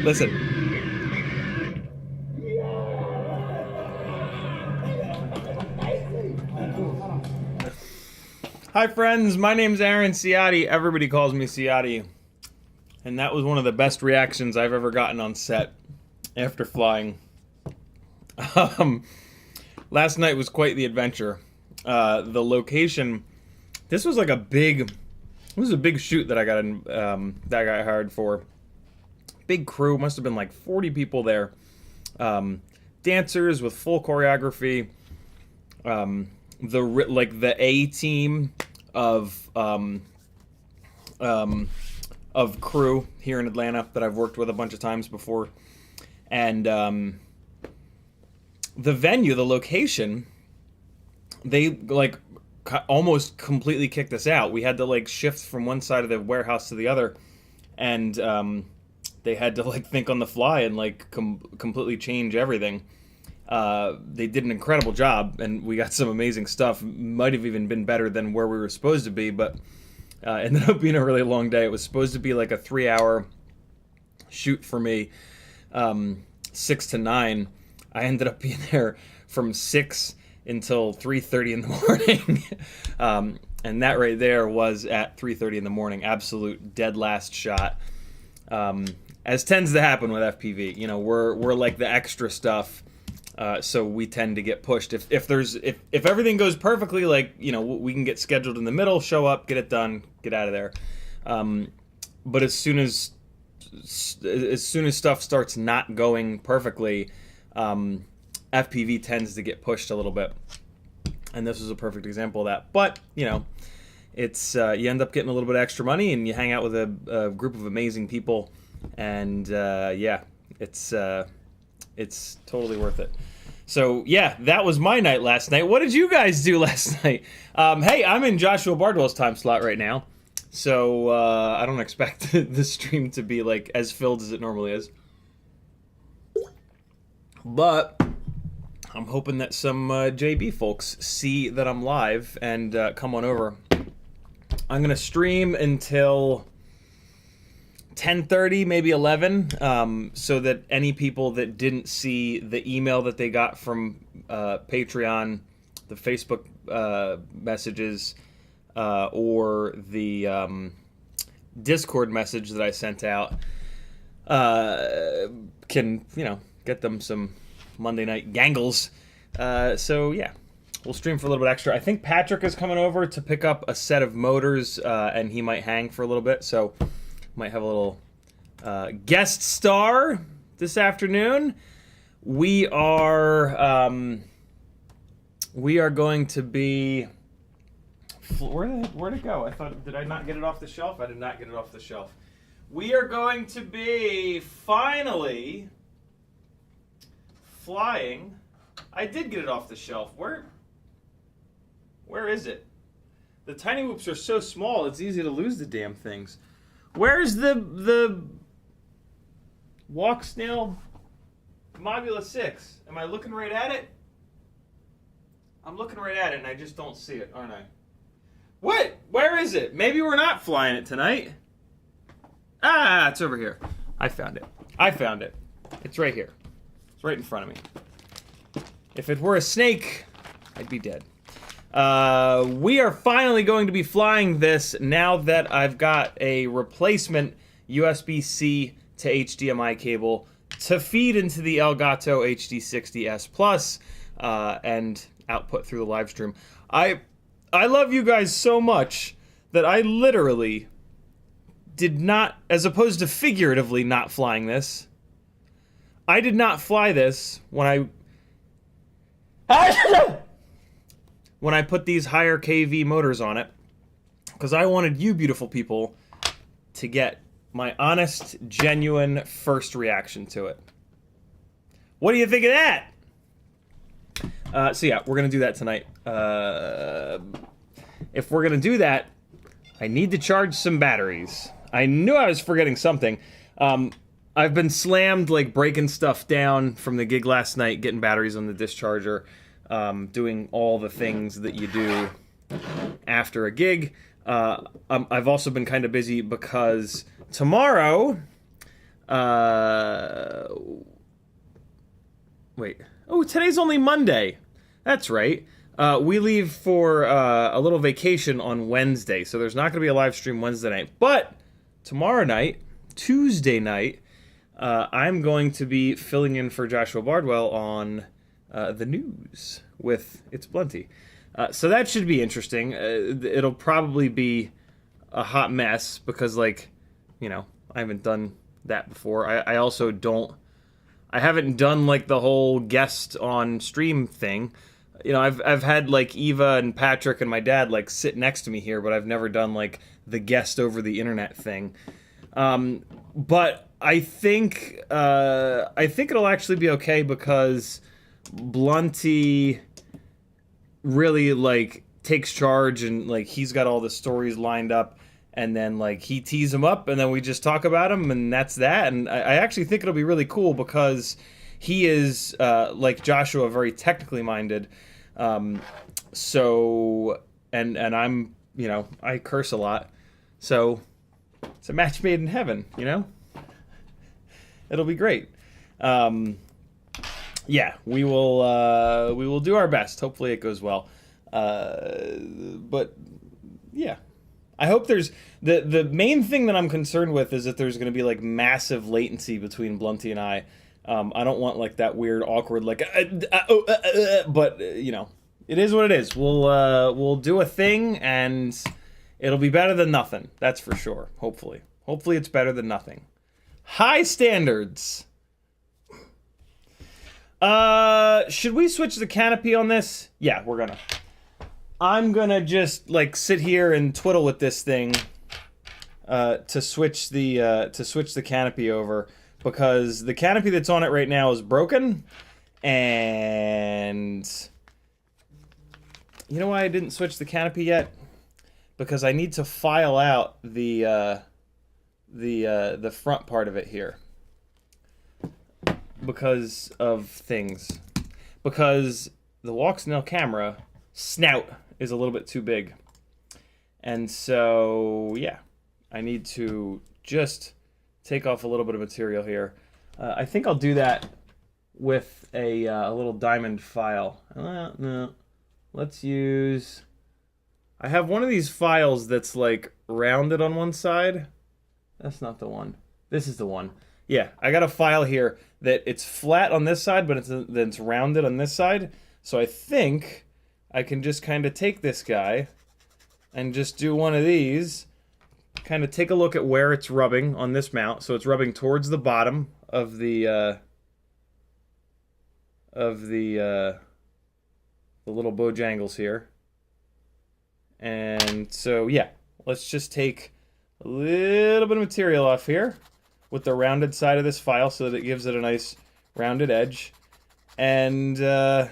Listen. Hi friends, my name's Aaron Ciotti. Everybody calls me Ciotti. And that was one of the best reactions I've ever gotten on set after flying. Last night was quite the adventure. The location, this was like a big shoot that I got hired for. Big crew, must have been like 40 people there. Dancers with full choreography. The A team of crew here in Atlanta that I've worked with a bunch of times before, and the venue, the location, they like almost completely kicked us out. We had to like shift from one side of the warehouse to the other, and they had to like think on the fly and like completely change everything. They did an incredible job, and we got some amazing stuff. Might have even been better than where we were supposed to be, but ended up being a really long day. It was supposed to be like a 3-hour shoot for me, 6 to 9. I ended up being there from 6 until 3:30 in the morning. And that right there was at 3:30 in the morning, absolute dead last shot. As tends to happen with FPV, you know, we're like the extra stuff, so we tend to get pushed. If everything goes perfectly, like, you know, we can get scheduled in the middle, show up, get it done, get out of there. But as soon as stuff starts not going perfectly, FPV tends to get pushed a little bit. And this was a perfect example of that. But, you know, it's you end up getting a little bit of extra money, and you hang out with a group of amazing people, and yeah, it's totally worth it. So yeah, that was my night last night. What did you guys do last night? Hey, I'm in Joshua Bardwell's time slot right now, so I don't expect the stream to be like as filled as it normally is, but I'm hoping that some JB folks see that I'm live and come on over. I'm going to stream until 10:30, maybe 11, so that any people that didn't see the email that they got from Patreon, the Facebook messages, or the Discord message that I sent out, can, you know, get them some Monday night gangles. So yeah, we'll stream for a little bit extra. I think Patrick is coming over to pick up a set of motors, and he might hang for a little bit, so might have a little guest star this afternoon. We are going to be, where'd it go? I thought, did I not get it off the shelf? I did not get it off the shelf. We are going to be finally flying. I did get it off the shelf. Where is it? The TinyWhoops are so small, it's easy to lose the damn things. Where's the Walksnail Mobula6? Am I looking right at it? I'm looking right at it and I just don't see it, aren't I? What? Where is it? Maybe we're not flying it tonight. Ah, it's over here. I found it. I found it. It's right here. It's right in front of me. If it were a snake, I'd be dead. We are finally going to be flying this now that I've got a replacement USB-C to HDMI cable to feed into the Elgato HD60S Plus and output through the live stream. I love you guys so much that I literally did not, as opposed to figuratively not flying this, I did not fly this when I put these higher kV motors on it, because I wanted you beautiful people to get my honest, genuine first reaction to it. What do you think of that? So yeah, we're going to do that tonight. If we're going to do that, I need to charge some batteries. I knew I was forgetting something. I've been slammed, like, breaking stuff down from the gig last night, getting batteries on the discharger, doing all the things that you do after a gig. I've also been kind of busy because tomorrow, today's only Monday. That's right. We leave for a little vacation on Wednesday, so there's not going to be a live stream Wednesday night. But tomorrow night, Tuesday night, I'm going to be filling in for Joshua Bardwell on the news with It's Blunty. So that should be interesting. It'll probably be a hot mess because, like, you know, I haven't done that before. I also don't... I haven't done, like, the whole guest on stream thing. You know, I've had, like, Eva and Patrick and my dad, like, sit next to me here, but I've never done, like, the guest over the internet thing. But I think it'll actually be okay because Blunty really, like, takes charge and, like, he's got all the stories lined up, and then, like, he tees them up and then we just talk about them, and that's that. And I actually think it'll be really cool because he is, like Joshua, very technically minded. So, and I'm, you know, I curse a lot. So it's a match made in heaven, you know? It'll be great. Yeah, we will do our best. Hopefully it goes well. But Yeah. I hope there's the main thing that I'm concerned with is that there's going to be like massive latency between Blunty and I. I don't want like that weird awkward like but you know, it is what it is. We'll do a thing and it'll be better than nothing. That's for sure. Hopefully it's better than nothing. High standards. Should we switch the canopy on this? Yeah, we're gonna. I'm gonna just like sit here and twiddle with this thing to switch the canopy over, because the canopy that's on it right now is broken, and you know why I didn't switch the canopy yet? Because I need to file out the front part of it here because of things. Because the Walksnail camera snout is a little bit too big. And so, yeah, I need to just take off a little bit of material here. I think I'll do that with a little diamond file. No, let's use... I have one of these files that's like rounded on one side. That's not the one. This is the one. Yeah, I got a file here that it's flat on this side, but it's rounded on this side. So I think I can just kind of take this guy and just do one of these. Kind of take a look at where it's rubbing on this mount. So it's rubbing towards the bottom of the little bojangles here. And so, yeah, let's just take a little bit of material off here with the rounded side of this file so that it gives it a nice rounded edge. And I'm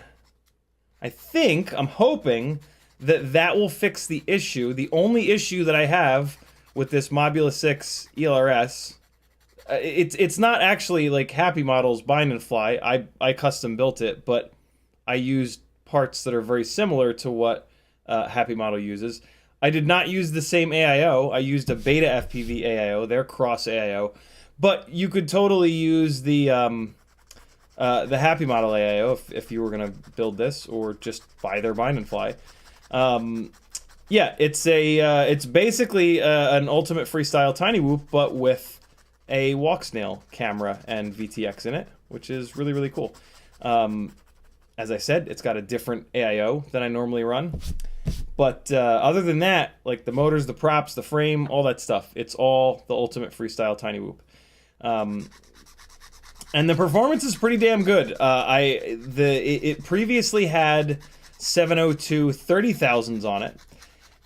hoping that will fix the issue. The only issue that I have with this Mobula6 ELRS, it's not actually like Happy Model's bind and fly. I custom built it, but I used parts that are very similar to what Happy Model uses. I did not use the same AIO. I used a Betaflight AIO. They're cross AIO. But you could totally use the Happy Model AIO if you were going to build this, or just buy their bind and fly. Yeah, it's basically an ultimate freestyle TinyWhoop, but with a Walksnail camera and VTX in it, which is really, really cool. As I said, it's got a different AIO than I normally run. But other than that, like the motors, the props, the frame, all that stuff, it's all the ultimate freestyle TinyWhoop. And the performance is pretty damn good. It previously had 702 30,000s on it,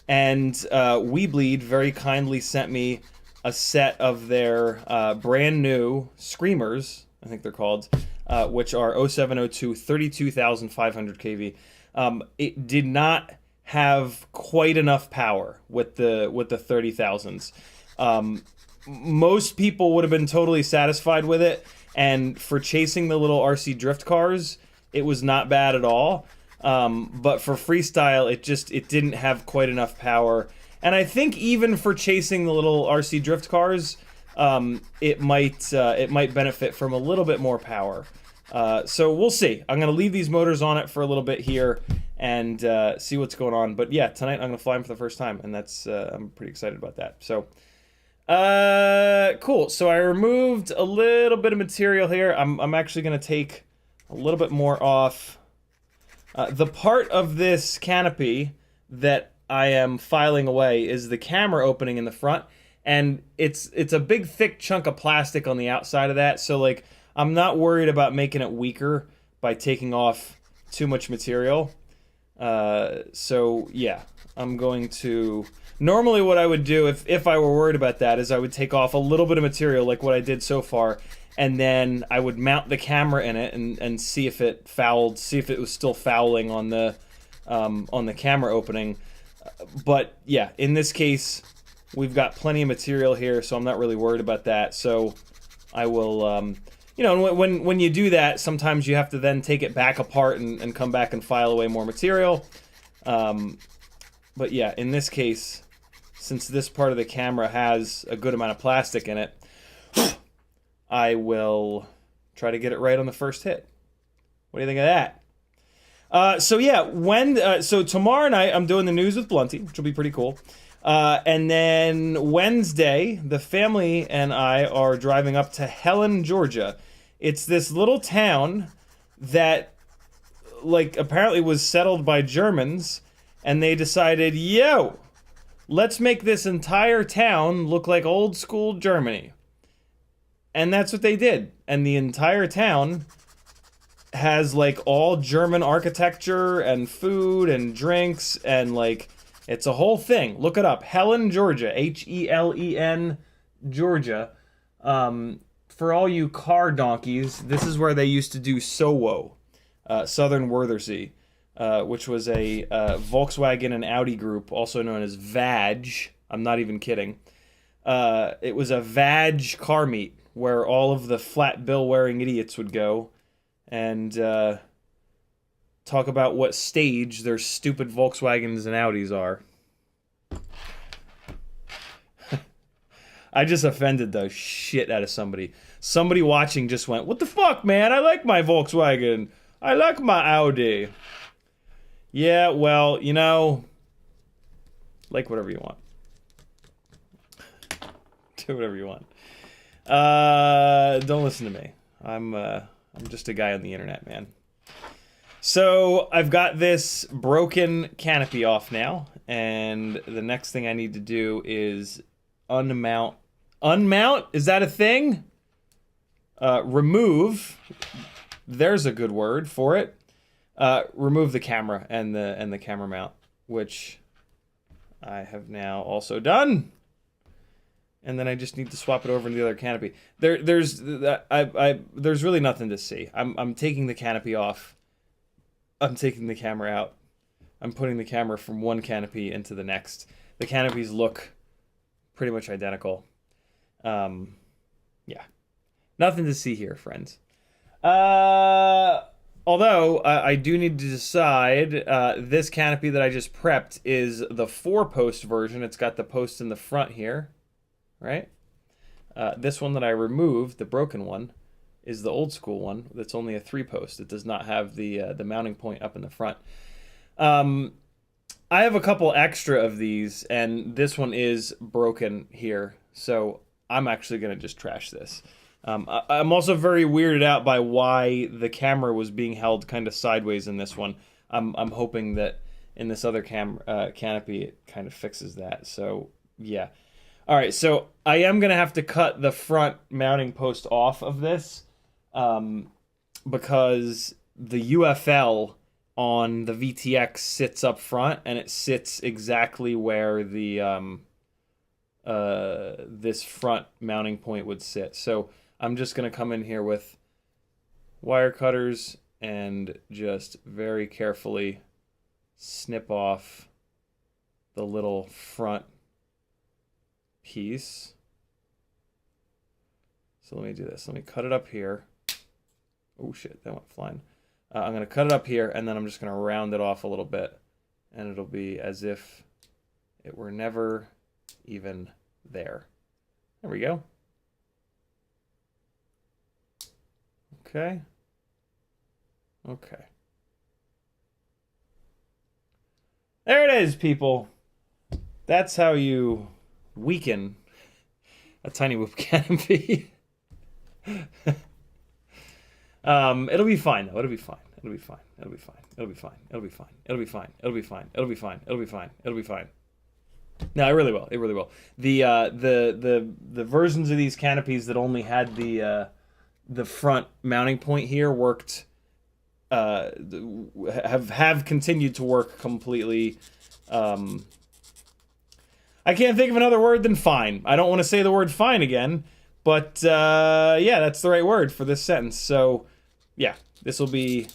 and Weebleed very kindly sent me a set of their brand new Screamers, I think they're called, which are 0702 32,500 kV. It did not have quite enough power with the 30,000s. Most people would have been totally satisfied with it, and for chasing the little RC drift cars, it was not bad at all. But for freestyle, it didn't have quite enough power. And I think even for chasing the little RC drift cars, it might benefit from a little bit more power. So we'll see. I'm gonna leave these motors on it for a little bit here and see what's going on. But yeah, tonight I'm gonna fly them for the first time, and that's I'm pretty excited about that. So cool. So I removed a little bit of material here. I'm actually gonna take a little bit more off. The part of this canopy that I am filing away is the camera opening in the front, and it's a big thick chunk of plastic on the outside of that. So like, I'm not worried about making it weaker by taking off too much material. So yeah, I'm going to... Normally what I would do if I were worried about that is I would take off a little bit of material like what I did so far, and then I would mount the camera in it and see if it fouled, see if it was still fouling on the camera opening. But yeah, in this case, we've got plenty of material here, so I'm not really worried about that. So I will... you know, when you do that, sometimes you have to then take it back apart and come back and file away more material. But yeah, in this case, since this part of the camera has a good amount of plastic in it, I will try to get it right on the first hit. What do you think of that? So yeah, so tomorrow night I'm doing the news with Blunty, which will be pretty cool. And then Wednesday, the family and I are driving up to Helen, Georgia. It's this little town that, like, apparently was settled by Germans, and they decided, yo, let's make this entire town look like old school Germany. And that's what they did. And the entire town has, like, all German architecture and food and drinks and, like, it's a whole thing. Look it up. Helen, Georgia. Helen, Georgia. For all you car donkeys, this is where they used to do SOWO, Southern Wörthersee, which was a Volkswagen and Audi group, also known as VAG. I'm not even kidding. It was a VAG car meet where all of the flat bill wearing idiots would go and talk about what stage their stupid Volkswagens and Audis are. I just offended the shit out of somebody. Somebody watching just went, what the fuck, man? I like my Volkswagen. I like my Audi. Yeah, well, you know, like whatever you want. Do whatever you want. Don't listen to me. I'm just a guy on the internet, man. So I've got this broken canopy off now, and the next thing I need to do is unmount. Unmount? Is that a thing? Remove. There's a good word for it. Remove the camera and the camera mount, which I have now also done. And then I just need to swap it over into the other canopy. There's really nothing to see. I'm taking the canopy off. I'm taking the camera out. I'm putting the camera from one canopy into the next. The canopies look pretty much identical. Yeah. Nothing to see here, friends. Although, I do need to decide, this canopy that I just prepped is the 4-post version. It's got the post in the front here, right? This one that I removed, the broken one, is the old school one. That's only a 3-post. It does not have the mounting point up in the front. I have a couple extra of these, and this one is broken here, so I'm actually going to just trash this. I'm also very weirded out by why the camera was being held kind of sideways in this one. I'm hoping that in this other canopy it kind of fixes that. So yeah. All right. So I am gonna have to cut the front mounting post off of this because the UFL on the VTX sits up front, and it sits exactly where the this front mounting point would sit. So I'm just going to come in here with wire cutters and just very carefully snip off the little front piece. So let me do this. Let me cut it up here. Oh shit, that went flying. I'm going to cut it up here, and then I'm just going to round it off a little bit, and it'll be as if it were never even there. There we go. Okay. Okay. There it is, people. That's how you weaken a TinyWhoop canopy. It'll be fine, though. It'll be fine. It'll be fine. It'll be fine. It'll be fine. It'll be fine. It'll be fine. It'll be fine. It'll be fine. It'll be fine. It'll be fine. No, it really will. It really will. The versions of these canopies that only had the front mounting point here worked. Have continued to work completely. I can't think of another word than fine. I don't want to say the word fine again, but yeah, that's the right word for this sentence. So yeah, this will be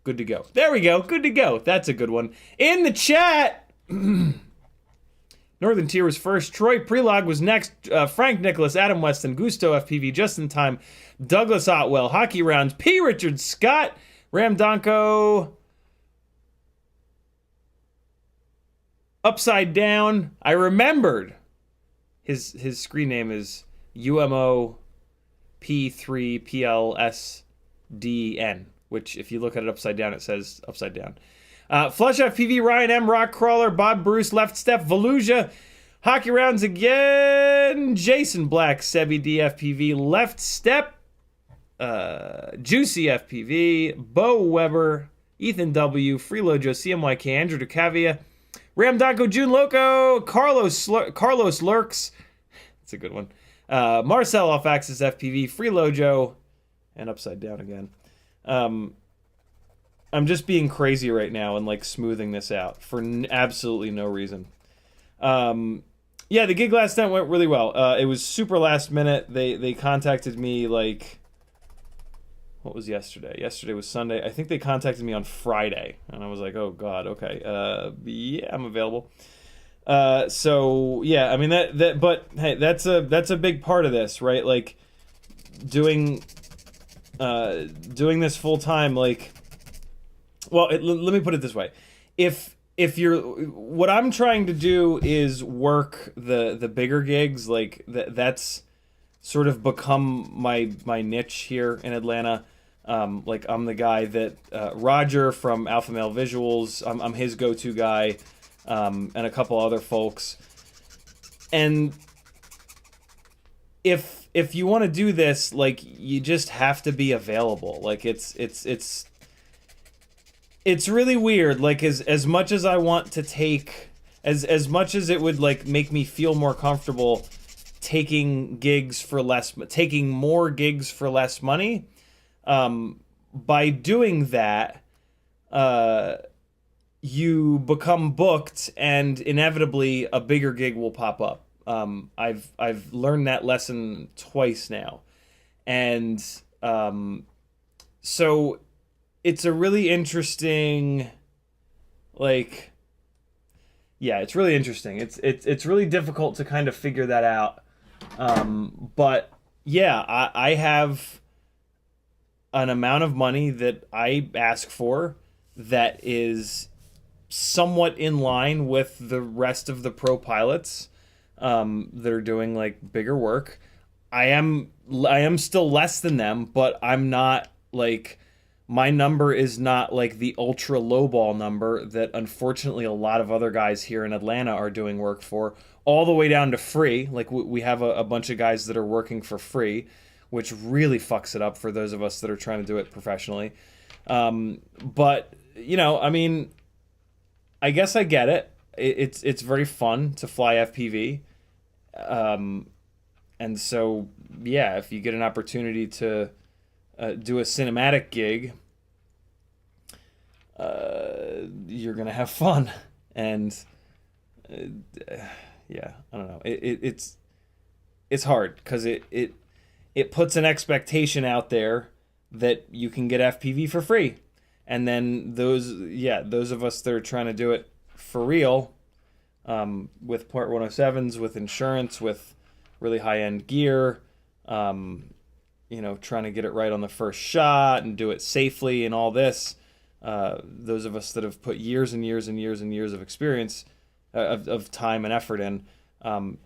good to go. There we go. Good to go. That's a good one. In the chat. Northern Tier was first. Troy Prelog was next. Frank Nicholas, Adam Weston, Gusto FPV, Just in Time, Douglas Otwell, Hockey Rounds, P. Richard Scott, Ram Donko, Upside Down. I remembered his screen name is UMO P3PLSDN, which if you look at it upside down, it says upside down. Flush FPV, Ryan M, Rock Crawler, Bob Bruce, Left Step, Volusia, Hockey rounds again. Jason Black, Sebi DFPV, Left Step, Juicy FPV, Bo Weber, Ethan W, Freelojo, CMYK, Andrew DeCavia, Ramdanko, June Loco, Carlos Lurks. That's a good one. Marcel Off Axis FPV, Freelojo, and Upside Down again. I'm just being crazy right now and like smoothing this out for absolutely no reason. Yeah, the gig last night went really well. It was super last minute. They contacted me like, what was yesterday? Yesterday was Sunday. I think they contacted me on Friday, and I was like, oh god, okay, yeah, I'm available. So yeah, I mean but hey, that's a big part of this, right? Like doing this full time, like. Well, let me put it this way. If you're, what I'm trying to do is work the bigger gigs, like that's sort of become my niche here in Atlanta. Like I'm the guy that Roger from Alpha Male Visuals, I'm his go-to guy, and a couple other folks. And if you want to do this, like you just have to be available. Like it's really weird, like as much as I want to take, as much as it would like make me feel more comfortable taking more gigs for less money, by doing that, you become booked and inevitably a bigger gig will pop up. I've learned that lesson twice now. And so it's a really interesting, like, yeah, it's really interesting. It's really difficult to kind of figure that out. But yeah, I have an amount of money that I ask for that is somewhat in line with the rest of the pro pilots that are doing like bigger work. I am still less than them, but I'm not like, my number is not like the ultra lowball number that unfortunately a lot of other guys here in Atlanta are doing work for, all the way down to free. Like we have a bunch of guys that are working for free, which really fucks it up for those of us that are trying to do it professionally. But you know, I mean, I guess I get it. It's very fun to fly FPV. And so, yeah, if you get an opportunity to do a cinematic gig, you're gonna have fun, and yeah, I don't know. It's hard because it puts an expectation out there that you can get FPV for free, and then those of us that are trying to do it for real, with Part 107s, with insurance, with really high end gear. You know, trying to get it right on the first shot and do it safely and all this. Those of us that have put years and years and years and years of experience, of time and effort in,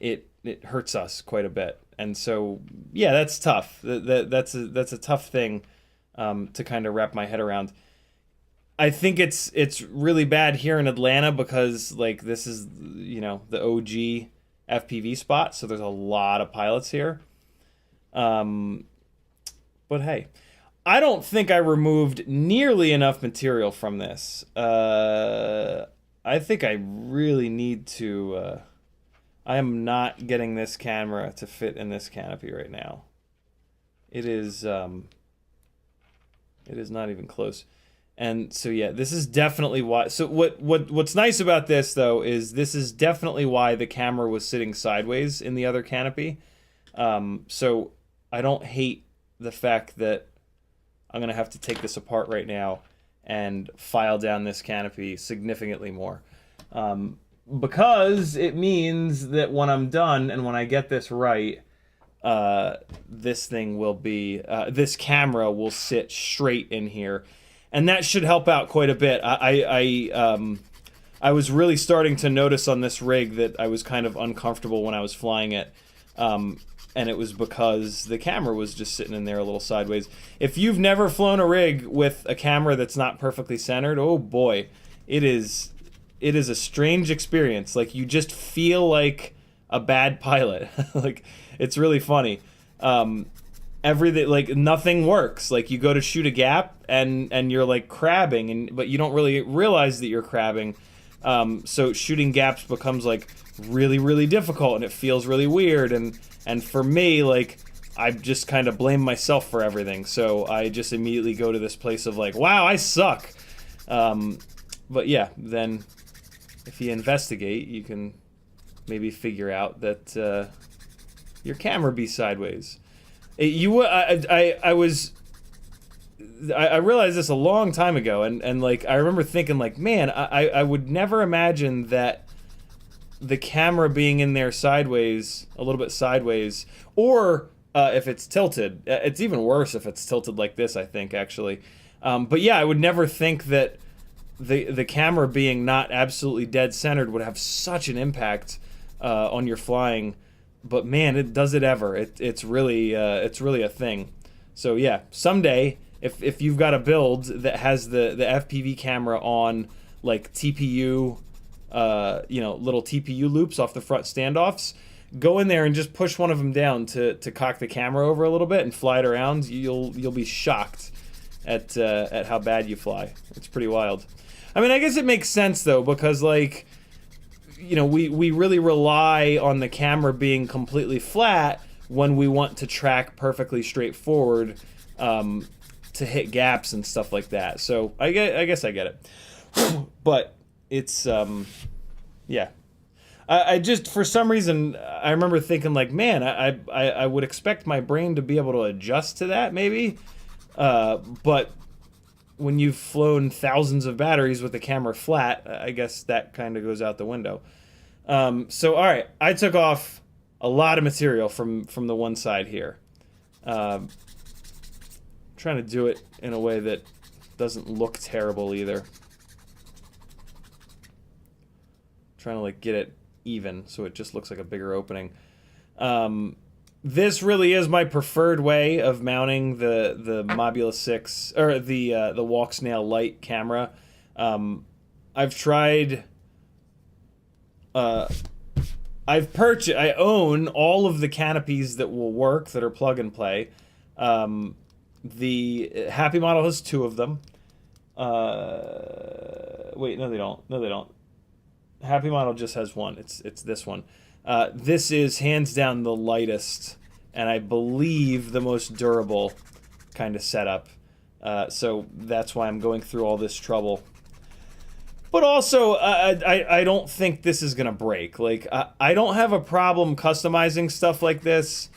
it hurts us quite a bit. And so, yeah, that's tough. That's a tough thing to kind of wrap my head around. I think it's really bad here in Atlanta because like this is, you know, the OG FPV spot, so there's a lot of pilots here. But hey, I don't think I removed nearly enough material from this. I think I really need to... I am not getting this camera to fit in this canopy right now. It is not even close. And so yeah, this is definitely why... So what's nice about this, though, is this is definitely why the camera was sitting sideways in the other canopy. So I don't hate the fact that I'm going to have to take this apart right now and file down this canopy significantly more. Because it means that when I'm done and when I get this right, this thing will be, this camera will sit straight in here. And that should help out quite a bit. I was really starting to notice on this rig that I was kind of uncomfortable when I was flying it. And it was because the camera was just sitting in there a little sideways. If you've never flown a rig with a camera that's not perfectly centered, oh boy, it is a strange experience. Like you just feel like a bad pilot. Like, it's really funny. Everything, like, nothing works. Like, you go to shoot a gap and you're like crabbing, but you don't really realize that you're crabbing. So shooting gaps becomes like really, really difficult, and it feels really weird. And for me, like, I just kind of blame myself for everything. So I just immediately go to this place of like, wow, I suck. But yeah, then if you investigate, you can maybe figure out that your camera be sideways. I realized this a long time ago, and like, I remember thinking like, man, I would never imagine that the camera being in there sideways, a little bit sideways, or if it's tilted. It's even worse if it's tilted like this, I think, actually. But yeah, I would never think that the camera being not absolutely dead centered would have such an impact on your flying. But man, it does it ever. It's really a thing. So yeah, someday if you've got a build that has the FPV camera on like TPU, little TPU loops off the front standoffs, go in there and just push one of them down to cock the camera over a little bit and fly it around. You'll be shocked at how bad you fly. It's pretty wild. I mean, I guess it makes sense though, because like, we really rely on the camera being completely flat when we want to track perfectly straight forward to hit gaps and stuff like that. So I guess I get it. But it's, yeah. I just, for some reason, I remember thinking like, man, I would expect my brain to be able to adjust to that maybe. But when you've flown thousands of batteries with the camera flat, I guess that kind of goes out the window. So, all right, I took off a lot of material from the one side here. Trying to do it in a way that doesn't look terrible either. Trying to like get it even so it just looks like a bigger opening. This really is my preferred way of mounting the Mobula6 or the Walksnail light camera. I've tried. I own all of the canopies that will work that are plug and play. The Happy model has 2 of them. Wait, no, they don't. No, they don't. Happy model just has 1. It's this one. This is hands down the lightest, and I believe the most durable kind of setup. So that's why I'm going through all this trouble. But also, I don't think this is gonna break. Like, I don't have a problem customizing stuff like this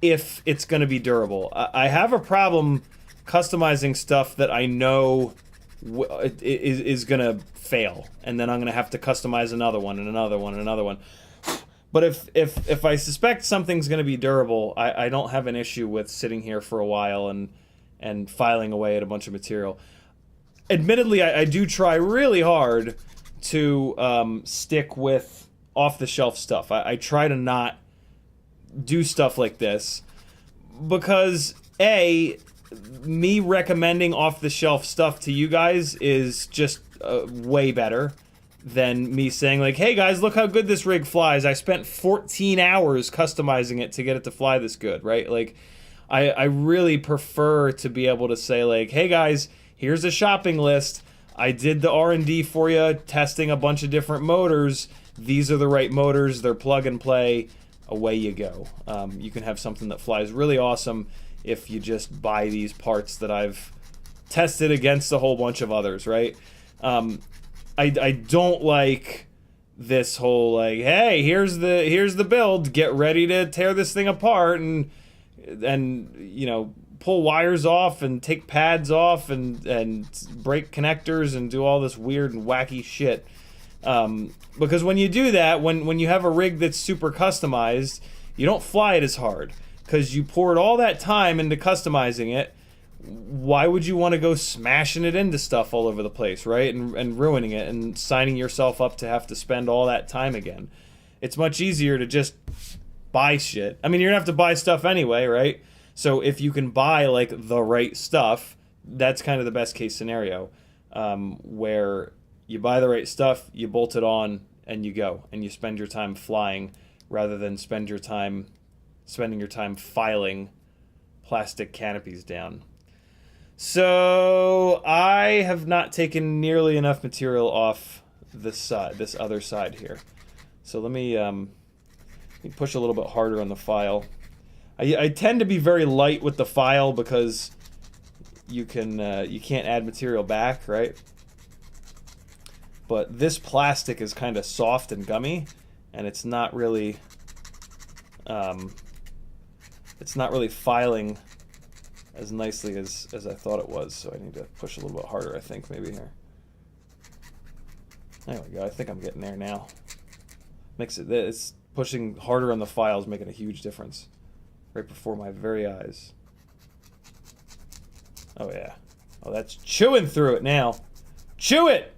if it's gonna be durable. I have a problem customizing stuff that I know is gonna fail, and then I'm gonna have to customize another one and another one and another one. But if I suspect something's gonna be durable, I don't have an issue with sitting here for a while and filing away at a bunch of material. Admittedly, I do try really hard to stick with off-the-shelf stuff. I try to not do stuff like this because, A, me recommending off-the-shelf stuff to you guys is just way better than me saying like, hey guys, look how good this rig flies. I spent 14 hours customizing it to get it to fly this good, right? Like, I really prefer to be able to say like, hey guys, here's a shopping list. I did the R&D for you, testing a bunch of different motors. These are the right motors. They're plug and play. Away you go. You can have something that flies really awesome if you just buy these parts that I've tested against a whole bunch of others, right? I don't like this whole like, hey, here's the build. Get ready to tear this thing apart and pull wires off and take pads off and break connectors and do all this weird and wacky shit. Because when you do that, when you have a rig that's super customized, you don't fly it as hard because you poured all that time into customizing it. Why would you want to go smashing it into stuff all over the place, right? And ruining it and signing yourself up to have to spend all that time again. It's much easier to just buy shit. I mean, you're gonna have to buy stuff anyway, right? So if you can buy like the right stuff, that's kind of the best case scenario, where you buy the right stuff, you bolt it on, and you go, and you spend your time flying rather than spending your time filing plastic canopies down. So I have not taken nearly enough material off this other side here. So let me push a little bit harder on the file. I tend to be very light with the file because you can't add material back, right? But this plastic is kind of soft and gummy, and it's not really filing as nicely as I thought it was. So I need to push a little bit harder, I think, maybe here. There we go. I think I'm getting there now. It's pushing harder on the file is making a huge difference right before my very eyes. Oh yeah. Oh, that's chewing through it now. Chew it!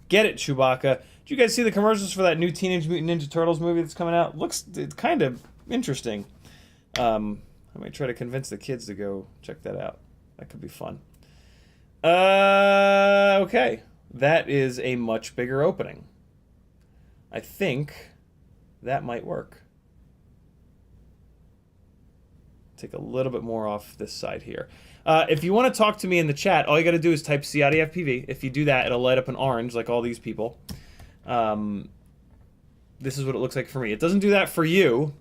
Get it, Chewbacca. Did you guys see the commercials for that new Teenage Mutant Ninja Turtles movie that's coming out? It's kind of interesting. I might try to convince the kids to go check that out. That could be fun. Okay. That is a much bigger opening. I think that might work. Take a little bit more off this side here. If you want to talk to me in the chat, all you got to do is type CiottiFPV. If you do that, it'll light up an orange like all these people. This is what it looks like for me. It doesn't do that for you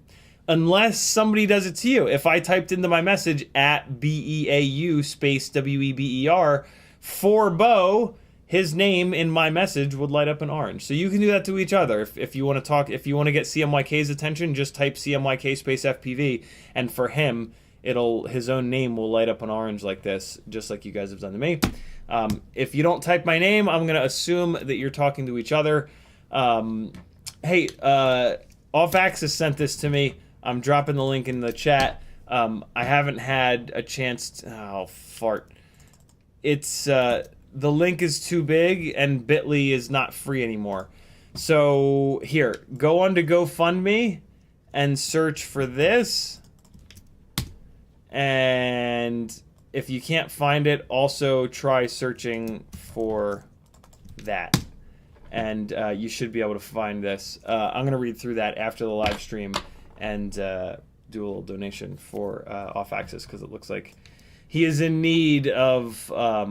unless somebody does it to you. If I typed into my message at BEAU space WEBER for Bo, his name in my message would light up an orange. So you can do that to each other. If you want to talk, if you want to get CMYK's attention, just type CMYK space FPV, and for him, his own name will light up an orange like this, just like you guys have done to me. If you don't type my name, I'm gonna assume that you're talking to each other. Hey, Off Axis sent this to me. I'm dropping the link in the chat. I haven't had a chance to, oh, fart. It's, the link is too big and Bitly is not free anymore. So here, go on to GoFundMe and search for this. And if you can't find it, also try searching for that. And you should be able to find this. I'm going to read through that after the live stream and do a little donation for Off Axis, because it looks like he is in need of a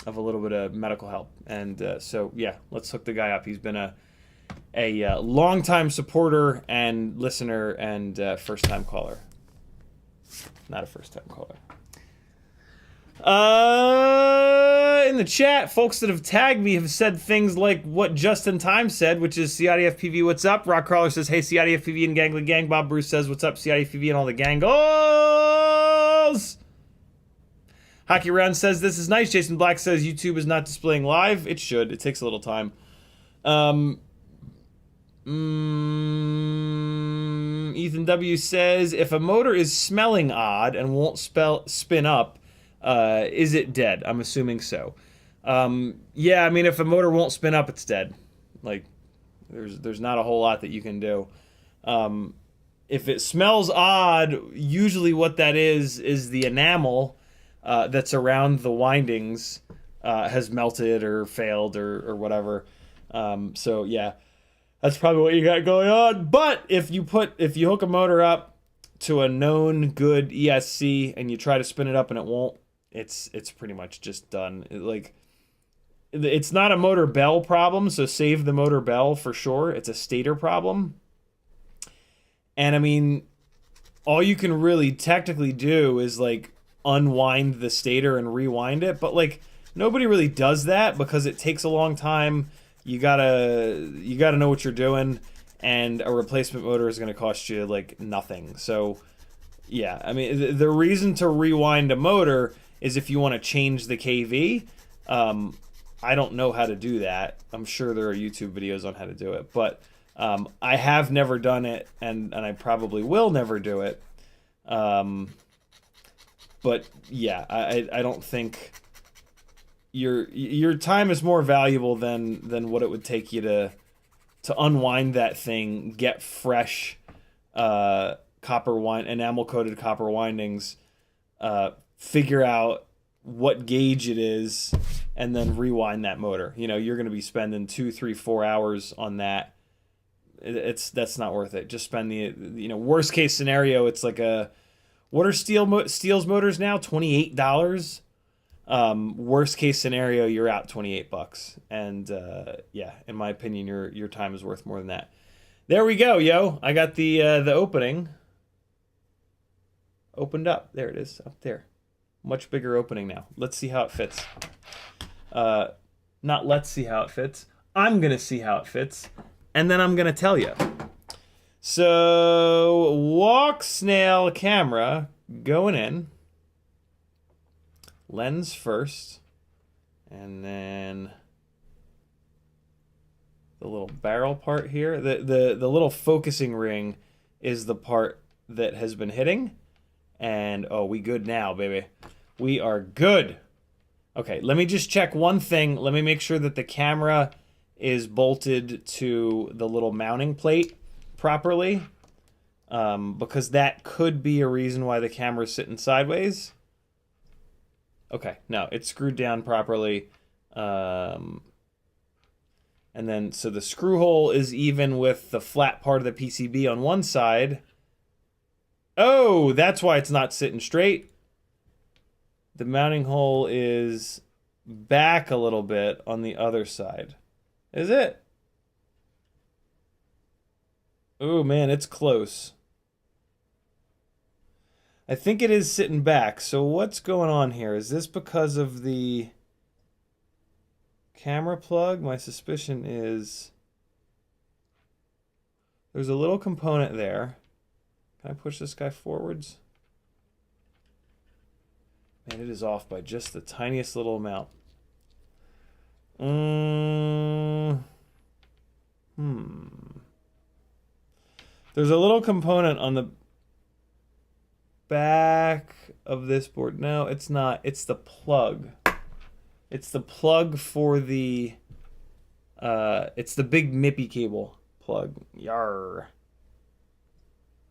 little bit of medical help. And so, yeah, let's hook the guy up. He's been a long-time supporter and listener and first-time caller. Not a first-time caller. In the chat, folks that have tagged me have said things like what Just in Time said, which is CiottiFPV, what's up? Rockcrawler says, hey, CiottiFPV and Gangly Gang. Bob Bruce says, what's up, CiottiFPV and all the gangles? Hockey Round says, this is nice. Jason Black says, YouTube is not displaying live. It should. It takes a little time. Ethan W says, if a motor is smelling odd and won't spin up, is it dead? I'm assuming so. Yeah, I mean, if a motor won't spin up, it's dead. Like, there's not a whole lot that you can do. If it smells odd, usually what that is the enamel that's around the windings has melted or failed or whatever. So yeah, that's probably what you got going on. But if you hook a motor up to a known good ESC and you try to spin it up and it won't, it's pretty much just done. It's not a motor bell problem, so save the motor bell for sure. It's a stator problem. And I mean, all you can really technically do is like unwind the stator and rewind it, but like nobody really does that because it takes a long time. You gotta know what you're doing, and a replacement motor is gonna cost you like nothing. So yeah, I mean, the reason to rewind a motor is if you want to change the KV. I don't know how to do that. I'm sure there are YouTube videos on how to do it, but I have never done it, and I probably will never do it. But yeah, I don't think your time is more valuable than what it would take you to unwind that thing, get fresh enamel coated copper windings, figure out what gauge it is, and then rewind that motor. You know, you're going to be spending 2, 3, 4 hours on that. that's not worth it. Just spend the, you know, worst case scenario, it's like a, what are Steel's motors now? $28. Worst case scenario, you're out $28, and yeah, in my opinion, your time is worth more than that. There we go, yo. I got the opening opened up. There it is, up there. Much bigger opening now. Let's see how it fits. Not let's see how it fits. I'm gonna see how it fits, and then I'm gonna tell you. So, Walksnail camera going in. Lens first, and then the little barrel part here. The little focusing ring is the part that has been hitting. And oh, we good now, baby. We are good. Okay, let me just check one thing. Let me make sure that the camera is bolted to the little mounting plate properly, because that could be a reason why the camera's sitting sideways. Okay, no, it's screwed down properly. And then, so the screw hole is even with the flat part of the PCB on one side. Oh, that's why it's not sitting straight. The mounting hole is back a little bit on the other side. Is it? Oh, man, it's close. I think it is sitting back. So what's going on here? Is this because of the camera plug? My suspicion is there's a little component there. Can I push this guy forwards? Man, it is off by just the tiniest little amount. There's a little component on the back of this board. No, it's not. It's the plug. It's the plug for the it's the big MIPI cable plug. Yar.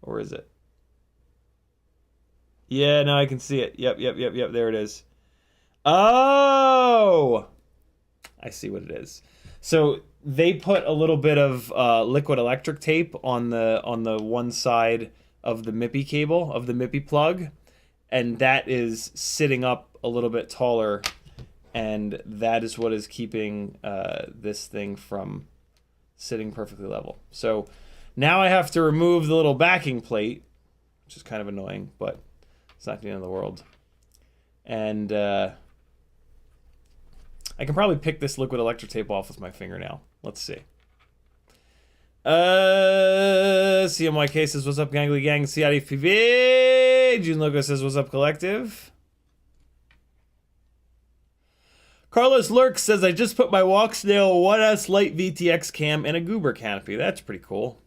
Or is it? Yeah, no, I can see it. Yep. There it is. Oh! I see what it is. So they put a little bit of liquid electric tape on the one side of the MIPI cable, of the MIPI plug, and that is sitting up a little bit taller, and that is what is keeping this thing from sitting perfectly level. So now I have to remove the little backing plate, which is kind of annoying, but it's not the end of the world. And I can probably pick this liquid electric tape off with my fingernail. Let's see. CMYK says, what's up, Gangly Gang? CiottiFPV. June Logo says, what's up, Collective? Carlos Lurk says, I just put my Walksnail 1S Lite VTX cam in a Goober canopy. That's pretty cool.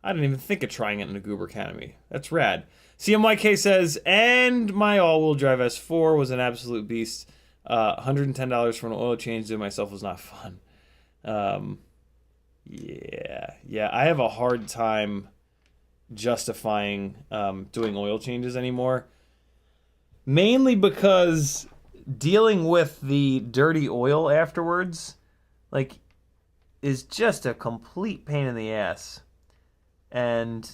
I didn't even think of trying it in a Goober canopy. That's rad. CMYK says, and my all-wheel drive S4 was an absolute beast. $110 for an oil change to myself was not fun. Yeah, I have a hard time justifying doing oil changes anymore. Mainly because dealing with the dirty oil afterwards, like, is just a complete pain in the ass. And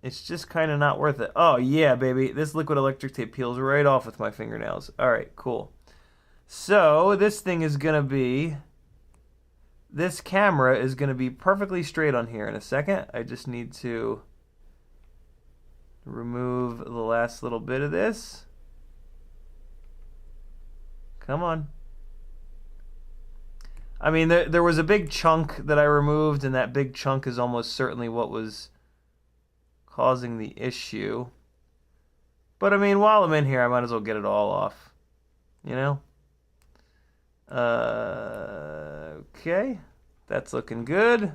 it's just kind of not worth it. Oh, yeah, baby. This liquid electric tape peels right off with my fingernails. All right, cool. So this thing is going to be... This camera is going to be perfectly straight on here in a second. I just need to remove the last little bit of this. Come on. I mean, there was a big chunk that I removed, and that big chunk is almost certainly what was causing the issue. But I mean, while I'm in here, I might as well get it all off. You know? Okay. That's looking good.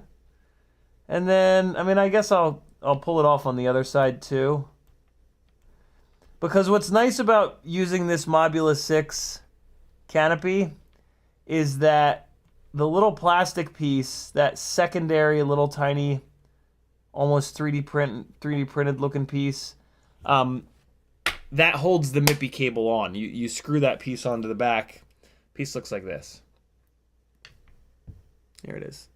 And then, I mean, I guess I'll pull it off on the other side too. Because what's nice about using this Mobula6 canopy is that the little plastic piece, that secondary little tiny, almost 3D printed looking piece, that holds the MIPI cable on. You screw that piece onto the back. Piece looks like this. Here it is.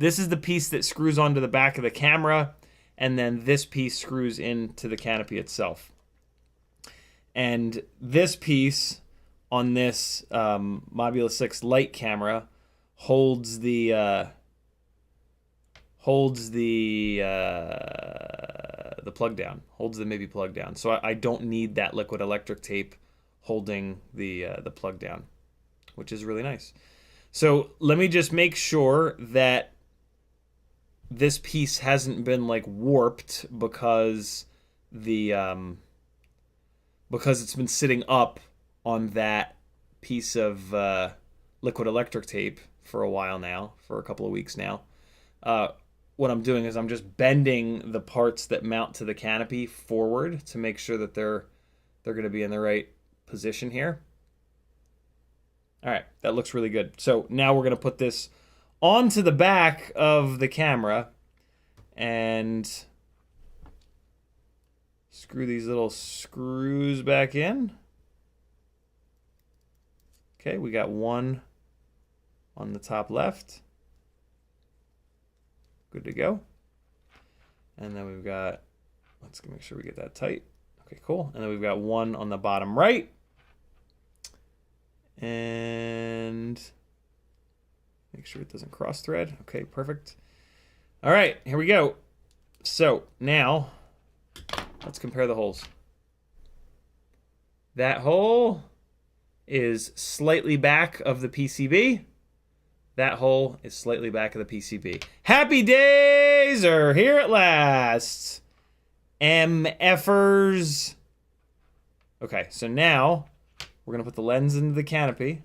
This is the piece that screws onto the back of the camera, and then this piece screws into the canopy itself. And this piece on this Mobula6 light camera holds the plug down, holds the MIBI plug down. So I don't need that liquid electric tape holding the plug down, which is really nice. So let me just make sure that this piece hasn't been like warped because it's been sitting up on that piece of liquid electric tape for a while now, for a couple of weeks now. What I'm doing is I'm just bending the parts that mount to the canopy forward to make sure that they're going to be in the right position here. All right, that looks really good. So now we're going to put this onto the back of the camera and screw these little screws back in. Okay, we got one on the top left. Good to go. And then we've got, let's make sure we get that tight. Okay, cool. And then we've got one on the bottom right. And make sure it doesn't cross thread. Okay, perfect. All right, here we go. So now let's compare the holes. That hole is slightly back of the PCB. That hole is slightly back of the PCB. Happy days are here at last. MFers. Okay, so now we're going to put the lens into the canopy.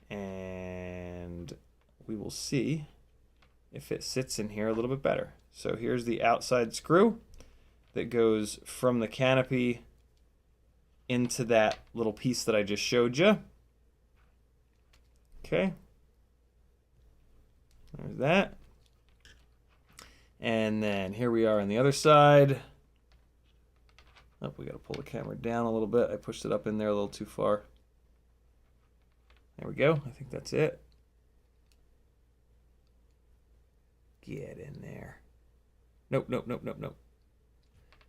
And we will see if it sits in here a little bit better. So here's the outside screw that goes from the canopy into that little piece that I just showed you. Okay. There's that. And then here we are on the other side. Oh, we got to pull the camera down a little bit. I pushed it up in there a little too far. There we go. I think that's it. Get in there. Nope, nope, nope, nope, nope.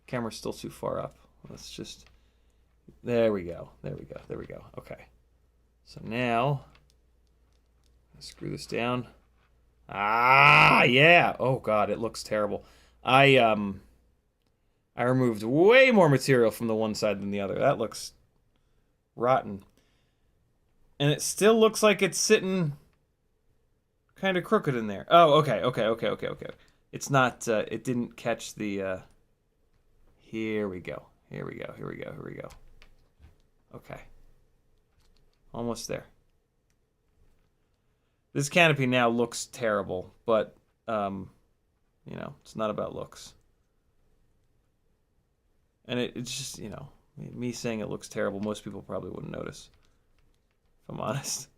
Camera's still too far up. Let's just... There we go. There we go. There we go. Okay. So now, screw this down. Ah, yeah. Oh God, it looks terrible. I removed way more material from the one side than the other. That looks rotten. And it still looks like it's sitting kind of crooked in there. Oh, okay, okay, okay, okay, okay. It's not, it didn't catch the, here we go. Here we go, here we go, here we go. Okay. Almost there. This canopy now looks terrible, but, you know, it's not about looks. And it's just, you know, me saying it looks terrible, most people probably wouldn't notice, if I'm honest.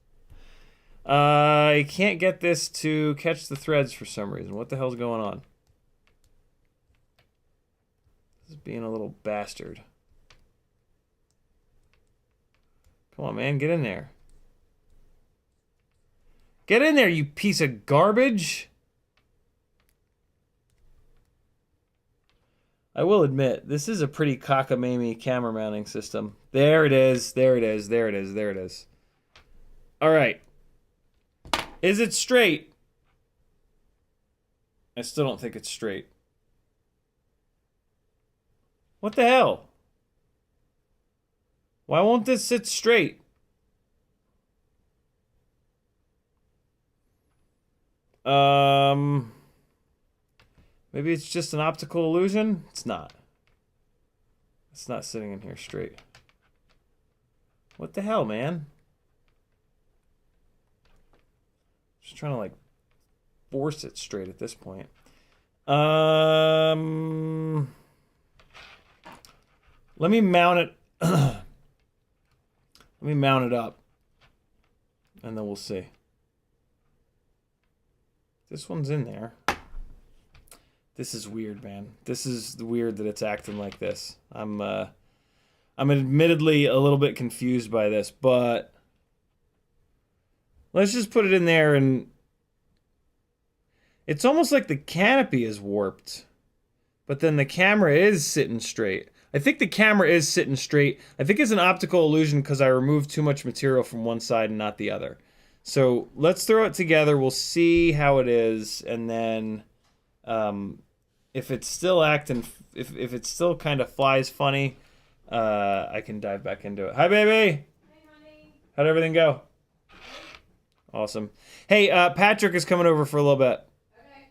I can't get this to catch the threads for some reason. What the hell's going on? This is being a little bastard. Come on, man, get in there. Get in there, you piece of garbage. I will admit, this is a pretty cockamamie camera mounting system. There it is, there it is, there it is, there it is. All right. Is it straight? I still don't think it's straight. What the hell? Why won't this sit straight? Maybe it's just an optical illusion? It's not. It's not sitting in here straight. What the hell, man? Just trying to like force it straight at this point. Let me mount it. Let me mount it up, and then we'll see. This one's in there. This is weird, man. This is weird that it's acting like this. I'm admittedly a little bit confused by this, but let's just put it in there and It's almost like the canopy is warped, but then the camera is sitting straight. I think the camera is sitting straight. I think it's an optical illusion because I removed too much material from one side and not the other. So let's throw it together. We'll see how it is, and then if it's still acting, if it still kind of flies funny, I can dive back into it. Hi, baby. Hey, honey. How'd everything go? Awesome. Hey, Patrick is coming over for a little bit. Okay.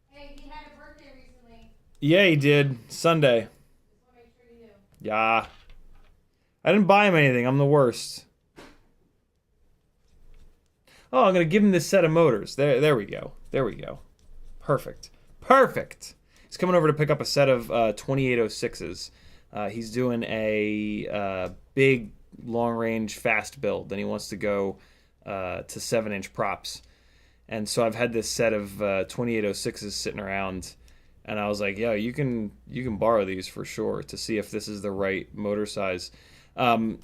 Hey, he had a birthday recently. Yeah, he did. Sunday. Just want to make sure you knew. Yeah. I didn't buy him anything. I'm the worst. Oh, I'm gonna give him this set of motors. There we go. There we go. Perfect. Perfect. He's coming over to pick up a set of 2806s. He's doing a big, long-range, fast build, and he wants to go to 7-inch props. And so I've had this set of 2806s sitting around, and I was like, "Yeah, you can borrow these for sure to see if this is the right motor size." So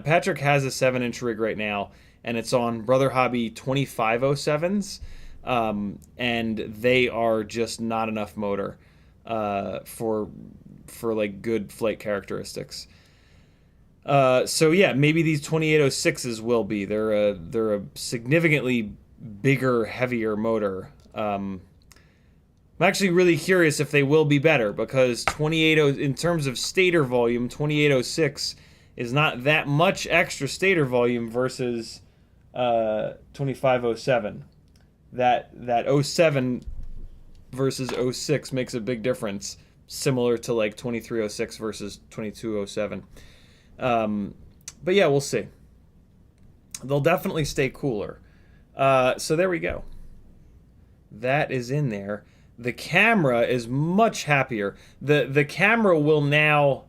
Patrick has a 7-inch rig right now, and it's on Brother Hobby 2507s, and they are just not enough motor for like good flight characteristics. So yeah, maybe these 2806s will be. They're a significantly bigger, heavier motor. I'm actually really curious if they will be better, because in terms of stator volume, 2806 is not that much extra stator volume versus 2507. That 07 versus 06 makes a big difference, similar to like 2306 versus 2207. But yeah, we'll see. They'll definitely stay cooler. So there we go. That is in there. The camera is much happier. The camera will now,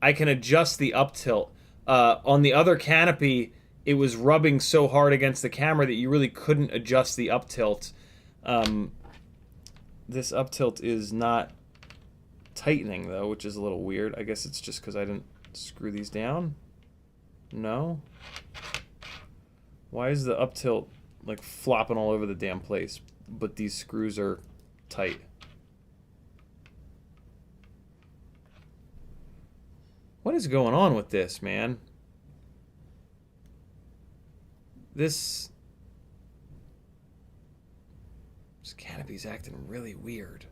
I can adjust the up tilt. On the other canopy, it was rubbing so hard against the camera that you really couldn't adjust the up tilt. This up tilt is not tightening though, which is a little weird. I guess it's just because I didn't screw these down. No. Why is the up tilt like flopping all over the damn place, but these screws are tight? What is going on with this, man? This canopy's acting really weird.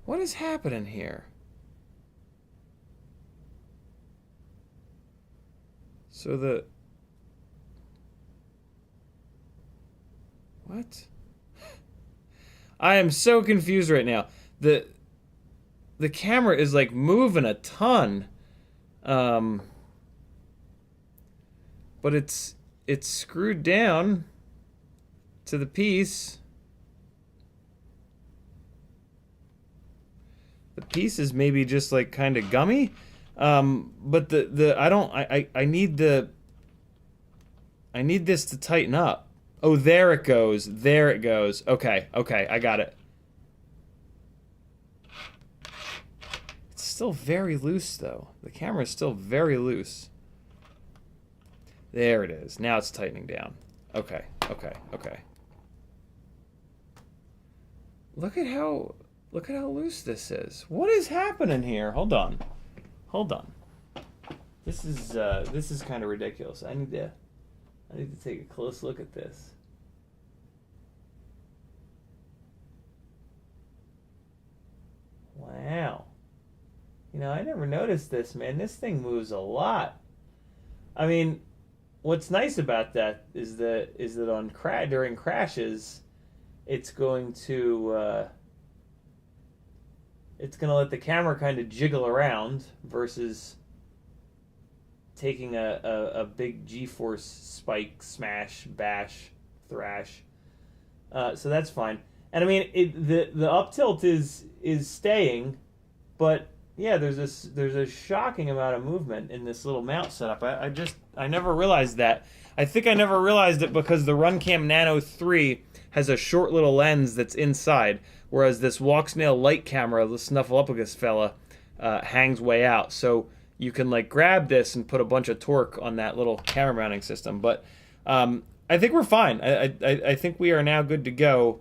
What is happening here? So what? I am so confused right now. The camera is like moving a ton. But it's screwed down to the piece. The piece is maybe just like kind of gummy. But I need this to tighten up. Oh, there it goes. There it goes. Okay, I got it. It's still very loose though. The camera is still very loose. There it is. Now it's tightening down. Okay. Look at how loose this is. What is happening here? Hold on. This is kind of ridiculous. I need to take a close look at this. Wow. You know, I never noticed this, man. This thing moves a lot. I mean, what's nice about that is that on during crashes, it's going to let the camera kind of jiggle around versus taking a big G-force spike, smash, bash, thrash. So that's fine. And I mean, the up tilt is staying, but yeah, there's a shocking amount of movement in this little mount setup. I never realized that. I think I never realized it because the Runcam Nano 3 has a short little lens that's inside, whereas this Walksnail light camera, the Snuffleupagus fella, hangs way out. So you can like grab this and put a bunch of torque on that little camera mounting system. But I think we're fine. I think we are now good to go,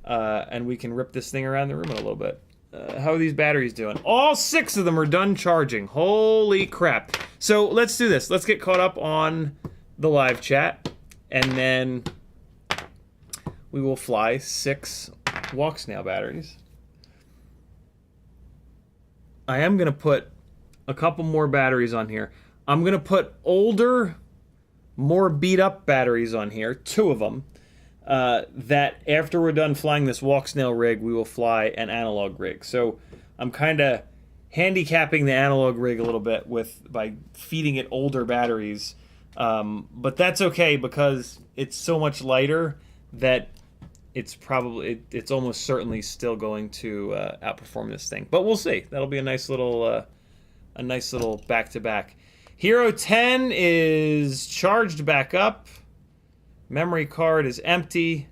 and we can rip this thing around the room in a little bit. How are these batteries doing? All 6 of them are done charging. Holy crap. So let's do this. Let's get caught up on the live chat, and then we will fly 6 Walksnail batteries. I am going to put a couple more batteries on here. I'm going to put older, more beat up batteries on here, 2 of them, that after we're done flying this Walksnail rig, we will fly an analog rig. So I'm kind of handicapping the analog rig a little bit by feeding it older batteries. But that's okay because it's so much lighter that it's almost certainly still going to outperform this thing. But we'll see. That'll be a nice little back-to-back. Hero 10 is charged back up. Memory card is empty.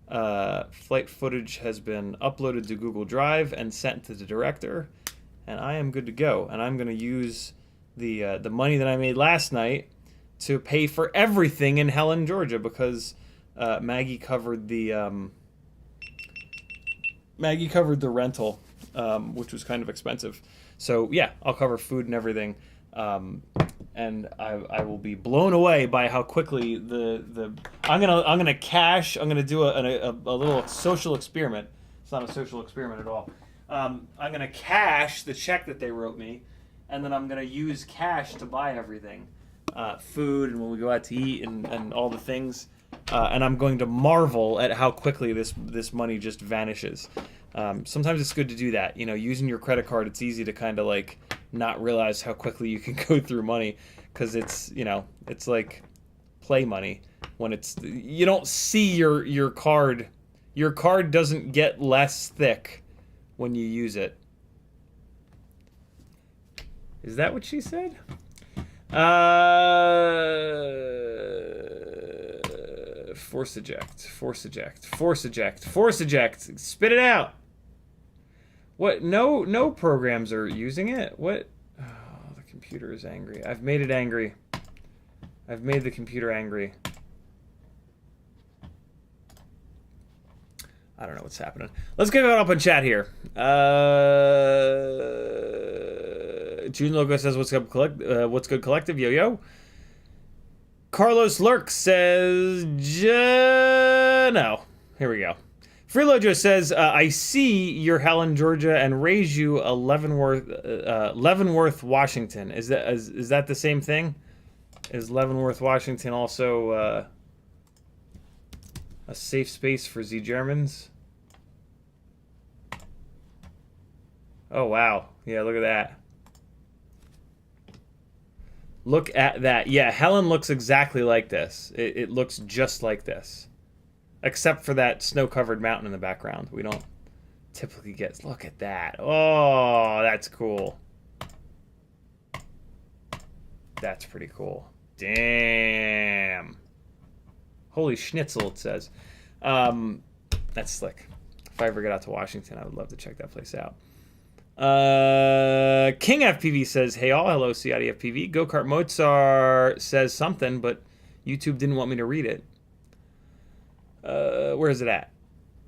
Flight footage has been uploaded to Google Drive and sent to the director. And I am good to go. And I'm going to use the money that I made last night to pay for everything in Helen, Georgia, because Maggie covered the rental, which was kind of expensive. So yeah, I'll cover food and everything, and I will be blown away by how quickly I'm gonna cash. I'm gonna do a little social experiment. It's not a social experiment at all. I'm gonna cash the check that they wrote me, and then I'm gonna use cash to buy everything, food, and when we go out to eat and all the things. And I'm going to marvel at how quickly this money just vanishes. Sometimes it's good to do that. You know, using your credit card, it's easy to kind of like not realize how quickly you can go through money because it's, you know, it's like play money when you don't see your card. Your card doesn't get less thick when you use it. Is that what she said? Force eject, force eject, force eject, force eject. Spit it out. What? No programs are using it. What? Oh, the computer is angry. I've made it angry. I've made the computer angry. I don't know what's happening. Let's get up in chat here. June Logo says, "What's good, what's good, collective? Yo yo." Carlos Lurk says, no. Here we go. Freelojo says, I see your Helen, Georgia, and raise you a Leavenworth, Washington. Is that the same thing? Is Leavenworth, Washington also a safe space for Z Germans? Oh, wow. Yeah, look at that. Look at that. Yeah, Helen looks exactly like this. It looks just like this. Except for that snow-covered mountain in the background. We don't typically get... Look at that. Oh, that's cool. That's pretty cool. Damn. Holy schnitzel, it says. That's slick. If I ever get out to Washington, I would love to check that place out. King FPV says, hey all, hello CiottiFPV. Go-Kart Mozart says something, but YouTube didn't want me to read it. Where is it at?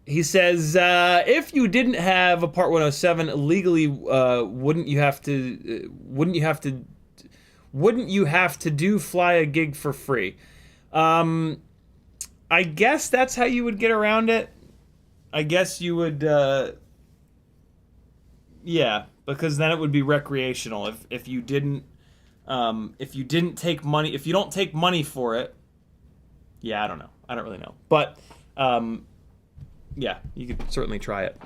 He says, if you didn't have a Part 107 legally, wouldn't you have to do fly a gig for free? I guess that's how you would get around it. I guess you would, yeah, because then it would be recreational. If you didn't take money, if you don't take money for it, yeah, I don't know. I don't really know. But, yeah, you could certainly try it.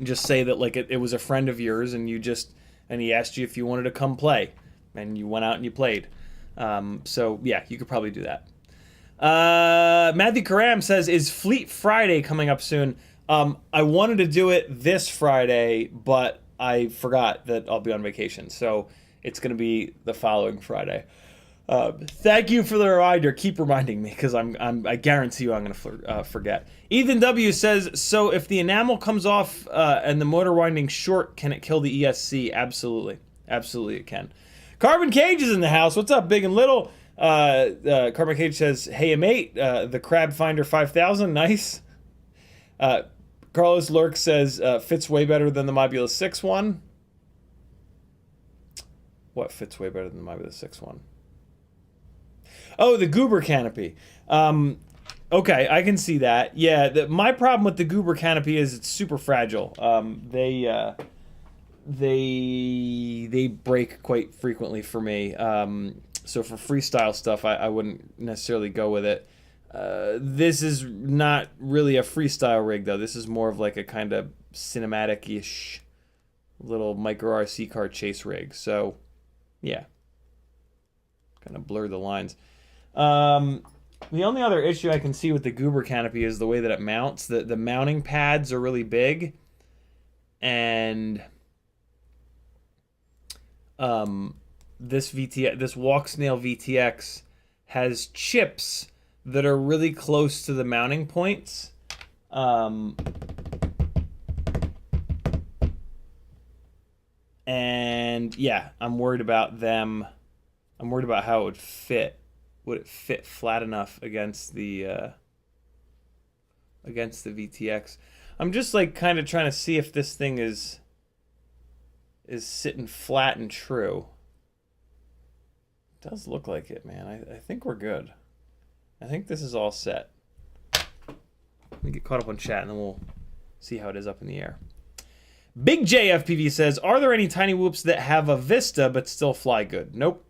Just say that, like, it was a friend of yours and he asked you if you wanted to come play. And you went out and you played. So, yeah, you could probably do that. Matthew Karam says, is Fleet Friday coming up soon? I wanted to do it this Friday, but I forgot that I'll be on vacation. So it's going to be the following Friday. Thank you for the reminder. Keep reminding me, because I guarantee you I'm going to forget. Ethan W says, so if the enamel comes off and the motor winding short, can it kill the ESC? Absolutely. Absolutely it can. Carbon Cage is in the house. What's up, big and little? Carbon Cage says, hey, mate, the Crab Finder 5000, nice. Carlos Lurk says, fits way better than the Mobula6 one. What fits way better than the Mobula6 one? Oh, the Goober canopy. Okay, I can see that. Yeah, my problem with the Goober canopy is it's super fragile. They break quite frequently for me. So for freestyle stuff, I wouldn't necessarily go with it. This is not really a freestyle rig, though. This is more of like a kind of cinematic-ish little micro RC car chase rig. So, yeah. Kind of blur the lines. The only other issue I can see with the Goober canopy is the way that it mounts. The mounting pads are really big. And this Walksnail VTX has chips that are really close to the mounting points. And yeah, I'm worried about them. I'm worried about how it would fit. Would it fit flat enough against the VTX? I'm just like kind of trying to see if this thing is sitting flat and true. It does look like it, man. I think we're good. I think this is all set. Let me get caught up on chat and then we'll see how it is up in the air. Big JFPV says, are there any TinyWhoops that have a vista but still fly good? Nope.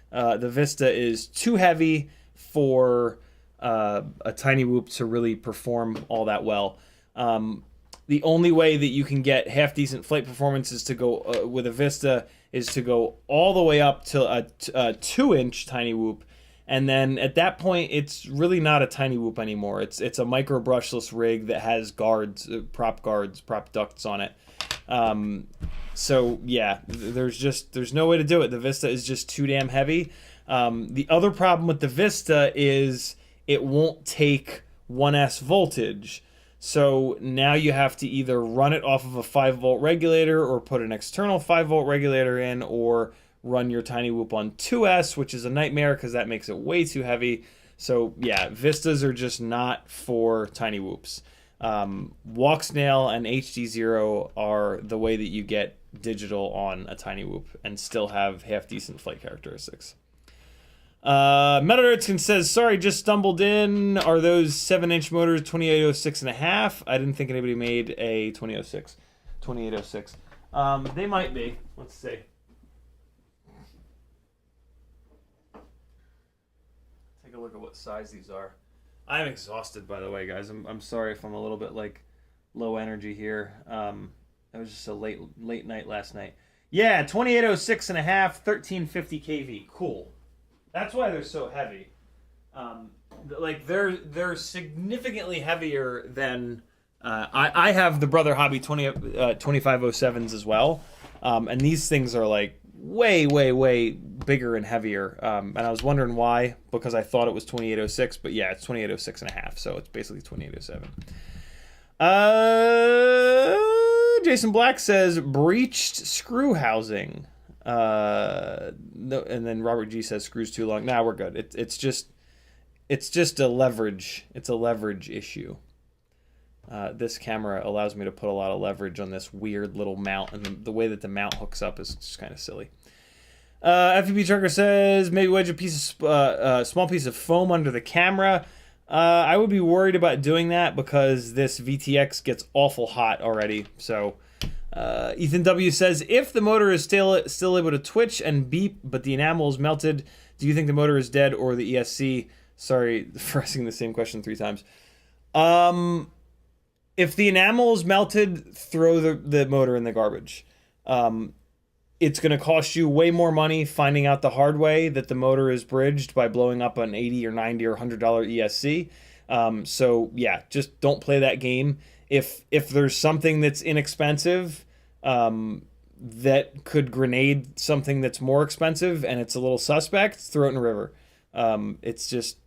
The vista is too heavy for a TinyWhoop to really perform all that well. The only way that you can get half decent flight performance is to go with a vista is to go all the way up to a 2-inch TinyWhoop, and then at that point it's really not a TinyWhoop anymore. It's a micro brushless rig that has guards, prop ducts on it. So yeah, there's no way to do it. The Vista is just too damn heavy. The other problem with the Vista is it won't take 1S voltage. So now you have to either run it off of a 5-volt regulator or put an external 5-volt regulator in, or run your TinyWhoop on 2S, which is a nightmare because that makes it way too heavy. So yeah, Vistas are just not for TinyWhoops. Walksnail and HDZero are the way that you get digital on a TinyWhoop and still have half decent flight characteristics. Metalnerdskin says, sorry, just stumbled in. Are those 7-inch motors 2806.5? I didn't think anybody made a 2806. They might be. Let's see. Take a look at what size these are. I'm exhausted, by the way, guys. I'm sorry if I'm a little bit like low energy here. It was just a late night last night. Yeah, 2806.5, 1350 kV. Cool. That's why they're so heavy. Like they're significantly heavier than I have the Brother Hobby 2507s as well, and these things are like way bigger and heavier. And I was wondering why, because I thought it was 2806, but yeah, it's 2806.5, so it's basically 2807. Jason Black says breached screw housing. No, and then Robert G says screws too long. Nah, we're good. It's just a leverage. It's a leverage issue. This camera allows me to put a lot of leverage on this weird little mount, and the way that the mount hooks up is just kind of silly. FPV Trucker says maybe wedge a small piece of foam under the camera. I would be worried about doing that because this VTX gets awful hot already. So Ethan W says, if the motor is still able to twitch and beep, but the enamel is melted, do you think the motor is dead or the ESC? Sorry for asking the same question 3 times. If the enamel is melted, throw the motor in the garbage. It's going to cost you way more money finding out the hard way that the motor is bridged by blowing up an $80 or $90 or $100 ESC. So yeah, just don't play that game. If there's something that's inexpensive that could grenade something that's more expensive and it's a little suspect, throw it in the river. It's just,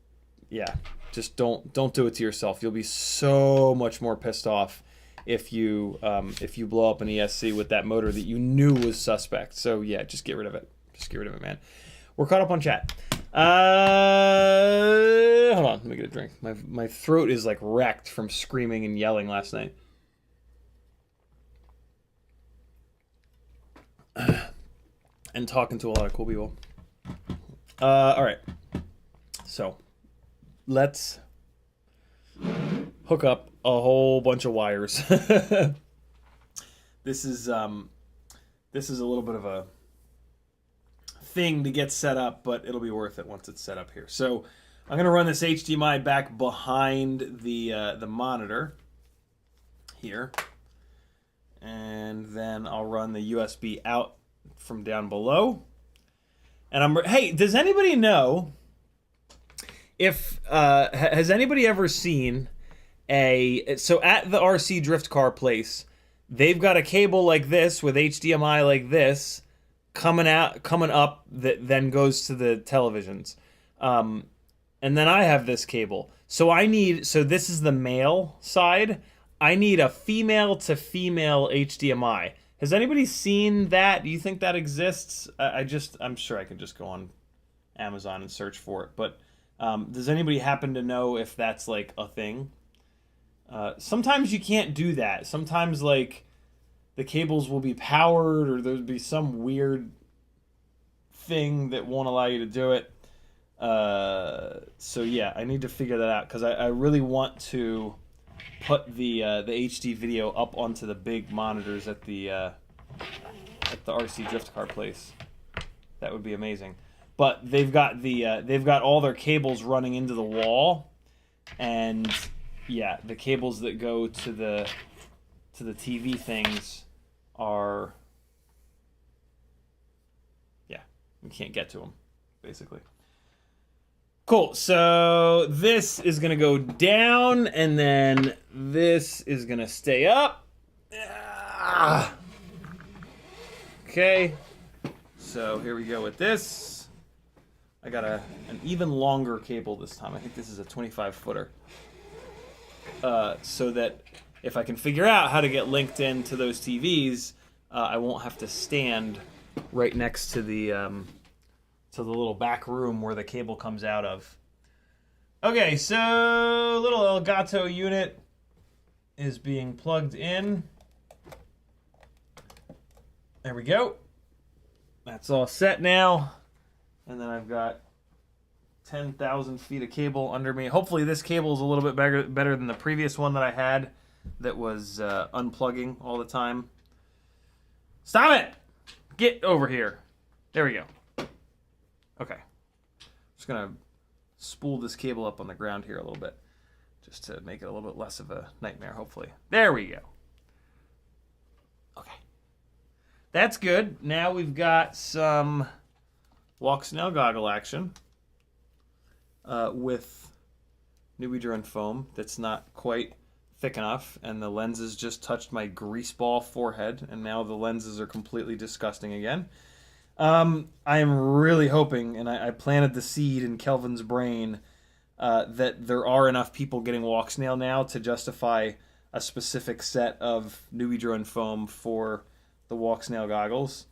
yeah, just don't do it to yourself. You'll be so much more pissed off if you blow up an ESC with that motor that you knew was suspect. So yeah, just get rid of it. Just get rid of it, man. We're caught up on chat. Hold on, let me get a drink. My throat is like wrecked from screaming and yelling last night. And talking to a lot of cool people. All right. So, let's hook up a whole bunch of wires. This is a little bit of a thing to get set up, but it'll be worth it once it's set up here. So I'm gonna run this HDMI back behind the monitor here, and then I'll run the USB out from down below. And hey, does anybody know if has anybody ever seen so at the RC drift car place, they've got a cable like this with HDMI like this coming up that then goes to the televisions. And then I have this cable. So this is the male side. I need a female to female HDMI. Has anybody seen that? Do you think that exists? I'm sure I could just go on Amazon and search for it. But does anybody happen to know if that's like a thing? Sometimes you can't do that. Sometimes like the cables will be powered, or there'll be some weird thing that won't allow you to do it. So yeah, I need to figure that out because I really want to put the HD video up onto the big monitors at the RC drift car place. That would be amazing. But they've got all their cables running into the wall, and yeah, the cables that go to the TV things are, yeah, we can't get to them basically. Cool, so this is gonna go down, and then this is gonna stay up. Okay, so here we go with this. I got an even longer cable this time. I think this is a 25-footer. So that if I can figure out how to get linked into those TVs, I won't have to stand right next to the little back room where the cable comes out of. Okay, so little Elgato unit is being plugged in. There we go. That's all set now. And then I've got 10,000 feet of cable under me. Hopefully this cable is a little bit better than the previous one that I had that was unplugging all the time. Stop it! Get over here. There we go. Okay. Just gonna spool this cable up on the ground here a little bit, just to make it a little bit less of a nightmare, hopefully. There we go. Okay. That's good. Now we've got some Walksnail goggle action with NewBie foam that's not quite thick enough, and the lenses just touched my greaseball forehead, and now the lenses are completely disgusting again. I am really hoping, and I planted the seed in Kelvin's brain, that there are enough people getting Walksnail now to justify a specific set of NewBie foam for the Walksnail goggles.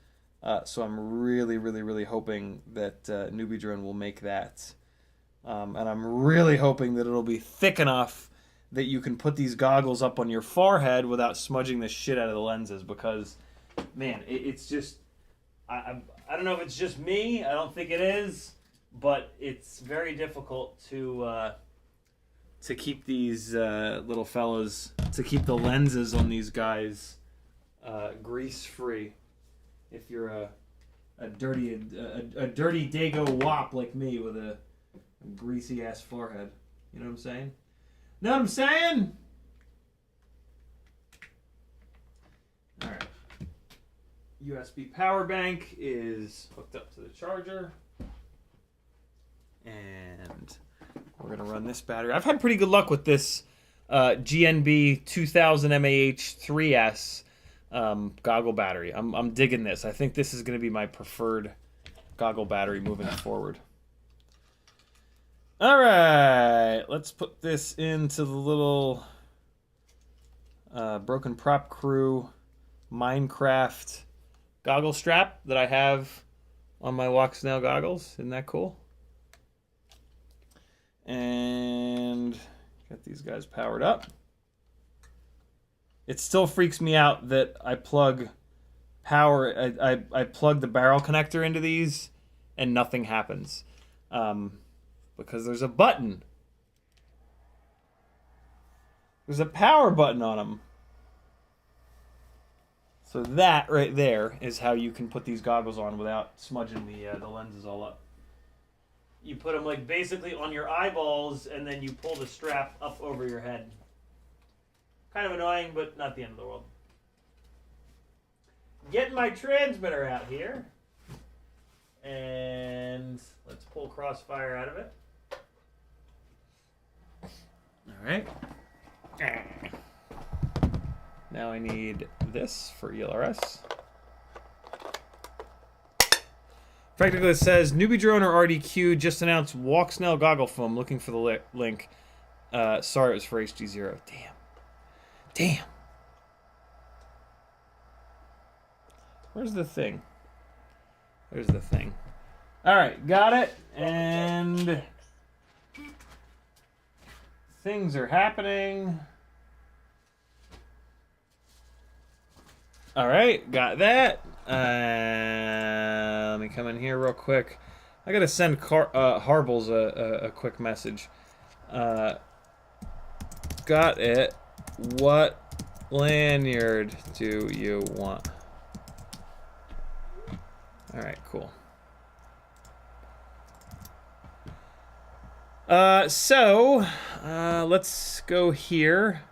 So I'm really, really, really hoping that NewBie will make that. And I'm really hoping that it'll be thick enough that you can put these goggles up on your forehead without smudging the shit out of the lenses, because, man, it's just... I don't know if it's just me. I don't think it is, but it's very difficult to keep these little fellas, to keep the lenses on these guys grease free. If you're a dirty Dago wop like me with a greasy ass forehead, you know what I'm saying? Know what I'm saying? All right. USB power bank is hooked up to the charger, and we're gonna run this battery. I've had pretty good luck with this GNB 2000 mAh 3S goggle battery. I'm digging this. I think this is gonna be my preferred goggle battery moving forward. All right, let's put this into the little Broken Prop Crew Minecraft goggle strap that I have on my Walksnail goggles. Isn't that cool? And get these guys powered up. It still freaks me out that I plug power. I plug the barrel connector into these, and nothing happens, because there's a button. There's a power button on them. So that right there is how you can put these goggles on without smudging the lenses all up. You put them like basically on your eyeballs, and then you pull the strap up over your head. Kind of annoying, but not the end of the world. Getting my transmitter out here. And let's pull Crossfire out of it. Alright. Now I need this for ELRS. Practically it says, newbie drone or RDQ just announced Walksnail goggle foam. Looking for the link. Sorry, it was for HDZero. Damn. Damn. Where's the thing? There's the thing. Alright, got it. And things are happening. Alright, got that. Let me come in here real quick. I gotta send Harbles a quick message. Got it. What lanyard do you want? Alright, cool. Let's go here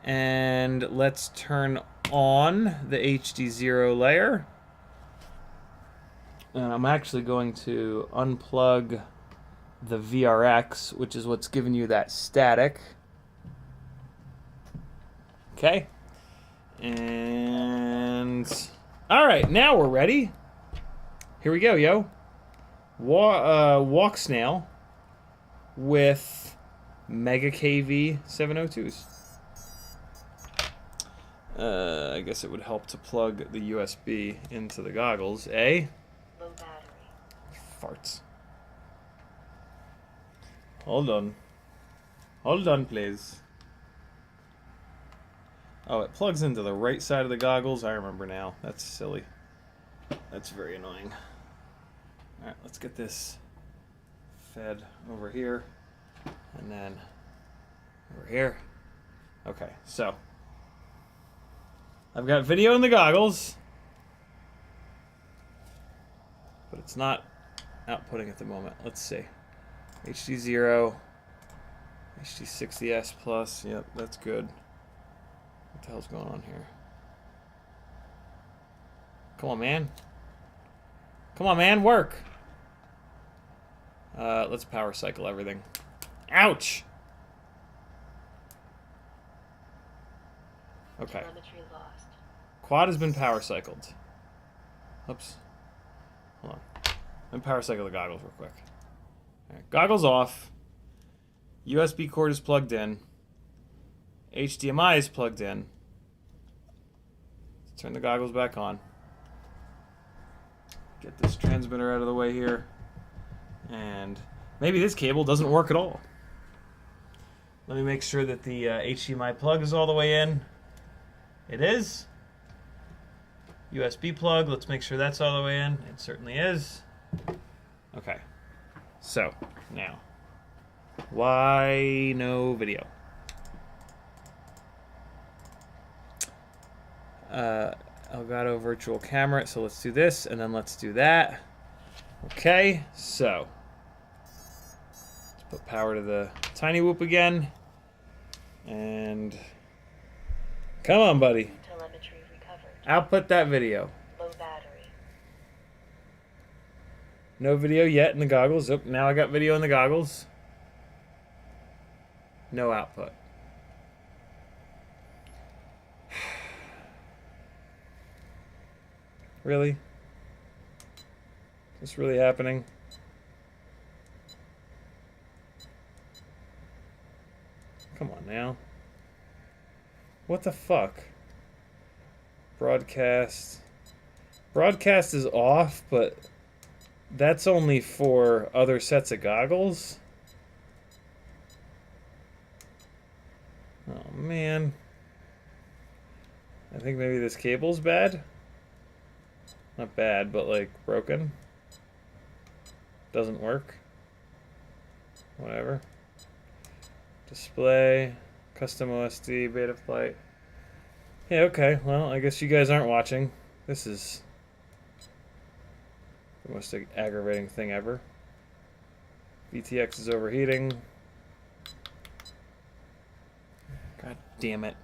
and let's turn on the HDZero layer. And I'm actually going to unplug the VRX, which is what's giving you that static. Okay. And all right, now we're ready. Here we go, yo. Walksnail with Mega KV 702s. I guess it would help to plug the USB into the goggles, eh? Low battery. Farts. Hold on. Hold on, please. Oh, it plugs into the right side of the goggles. I remember now. That's silly. That's very annoying. Alright, let's get this fed over here. And then over here. Okay, so I've got video in the goggles, but it's not outputting at the moment. Let's see. HDZero, HD60S Plus. Yep, that's good. What the hell's going on here? Come on, man. Come on, man, work. Let's power cycle everything. Ouch! Okay. Telemetry lost. Quad has been power cycled. Oops. Hold on. Let me power cycle the goggles real quick. Alright, goggles off. USB cord is plugged in. HDMI is plugged in. Let's turn the goggles back on. Get this transmitter out of the way here. And maybe this cable doesn't work at all. Let me make sure that the HDMI plug is all the way in. It is. USB plug, let's make sure that's all the way in. It certainly is. Okay. So, now. Why no video? Elgato virtual camera, so let's do this, and then let's do that. Okay, so. Let's put power to the TinyWhoop again. And come on, buddy. Telemetry recovered. Output that video. Low battery. No video yet in the goggles. Oh, now I got video in the goggles. No output. Really? Is this really happening? Come on now. What the fuck? Broadcast. Broadcast is off, but That's only for other sets of goggles? Oh, man. I think maybe this cable's bad. Not bad, but like broken. Doesn't work. Whatever. Display, custom OSD, Betaflight. Yeah, okay. Well, I guess you guys aren't watching. This is the most aggravating thing ever. VTX is overheating. God damn it.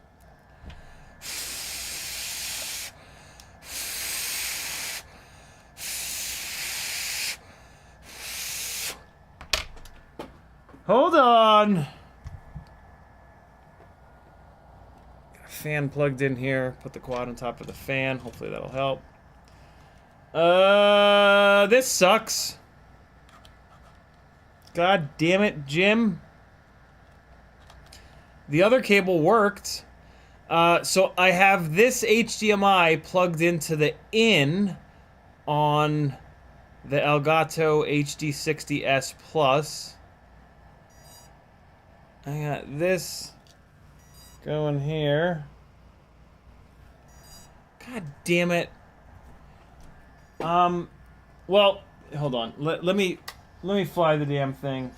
Hold on. Got a fan plugged in here. Put the quad on top of the fan. Hopefully that'll help. This sucks. God damn it, Jim. The other cable worked. So I have this HDMI plugged into the in on the Elgato HD60S Plus. I got this going here. God damn it. Well, hold on. Let me fly the damn thing.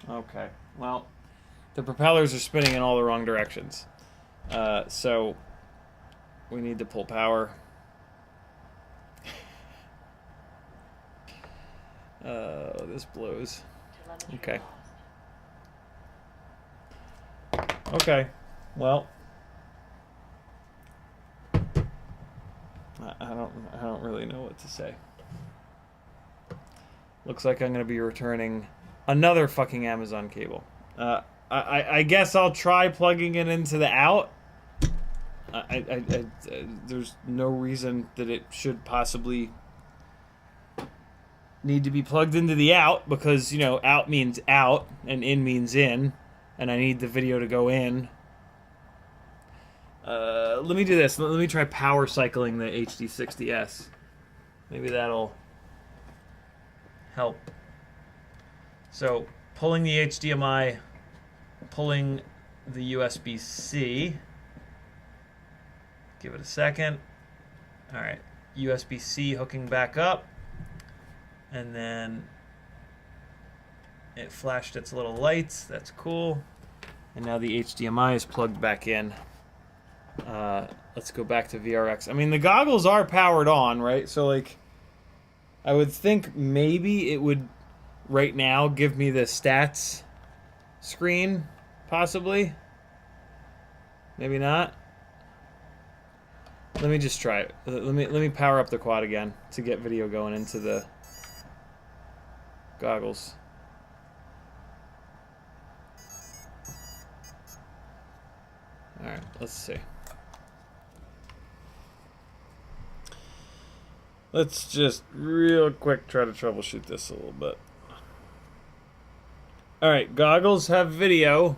Okay. Well, the propellers are spinning in all the wrong directions. So we need to pull power. This blows. Okay. Okay. Well, I don't really know what to say. Looks like I'm going to be returning another fucking Amazon cable. I guess I'll try plugging it into the out. There's no reason that it should possibly need to be plugged into the out, because, you know, out means out and in means in, and I need the video to go in. Let me do this. Let me try power cycling the HD60S. Maybe that'll help. So, pulling the HDMI, pulling the USB-C. Give it a second. Alright, USB-C hooking back up. And then it flashed its little lights. That's cool. And now the HDMI is plugged back in. Let's go back to VRX. I mean, the goggles are powered on, right? So, like, I would think maybe it would, right now, give me the stats screen, possibly. Maybe not. Let me just try it. Let me power up the quad again to get video going into the goggles. Alright, let's see. Let's just real quick try to troubleshoot this a little bit. Alright, goggles have video.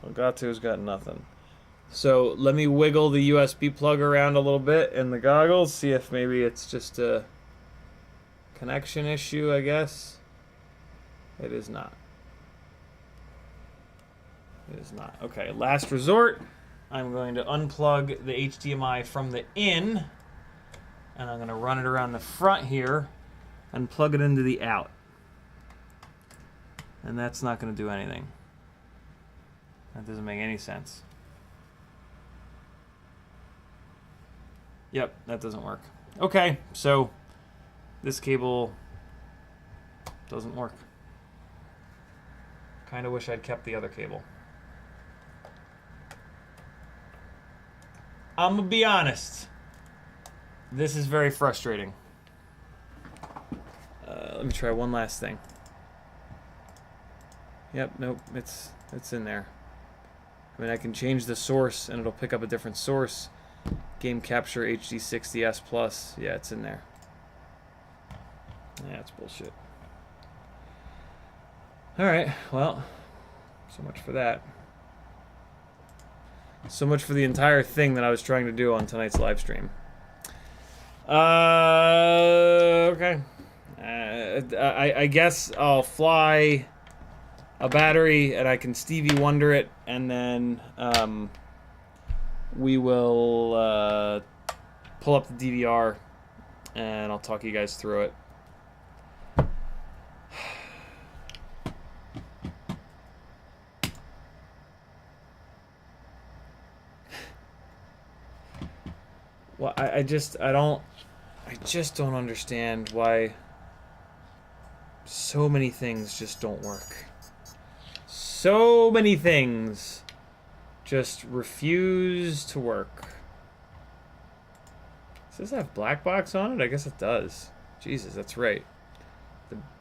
Elgato's got nothing. So let me wiggle the USB plug around a little bit in the goggles, see if maybe it's just a connection issue, I guess. It is not. It is not. Okay, last resort. I'm going to unplug the HDMI from the in, and I'm going to run it around the front here and plug it into the out. And that's not going to do anything. That doesn't make any sense. Yep, that doesn't work. Okay, so this cable doesn't work. Kind of wish I'd kept the other cable. I'm gonna be honest. This is very frustrating. Let me try one last thing. Yep, nope, it's in there. I mean, I can change the source and it'll pick up a different source. Game Capture HD60S Plus. Yeah, it's in there. Yeah, it's bullshit. Alright, well, so much for that. So much for the entire thing that I was trying to do on tonight's live stream. Okay. I guess I'll fly a battery and I can Stevie Wonder it, and then we will pull up the DVR and I'll talk you guys through it. Well, I just don't understand why so many things just don't work. So many things just refuse to work. Does this have black box on it? I guess it does. Jesus, that's right.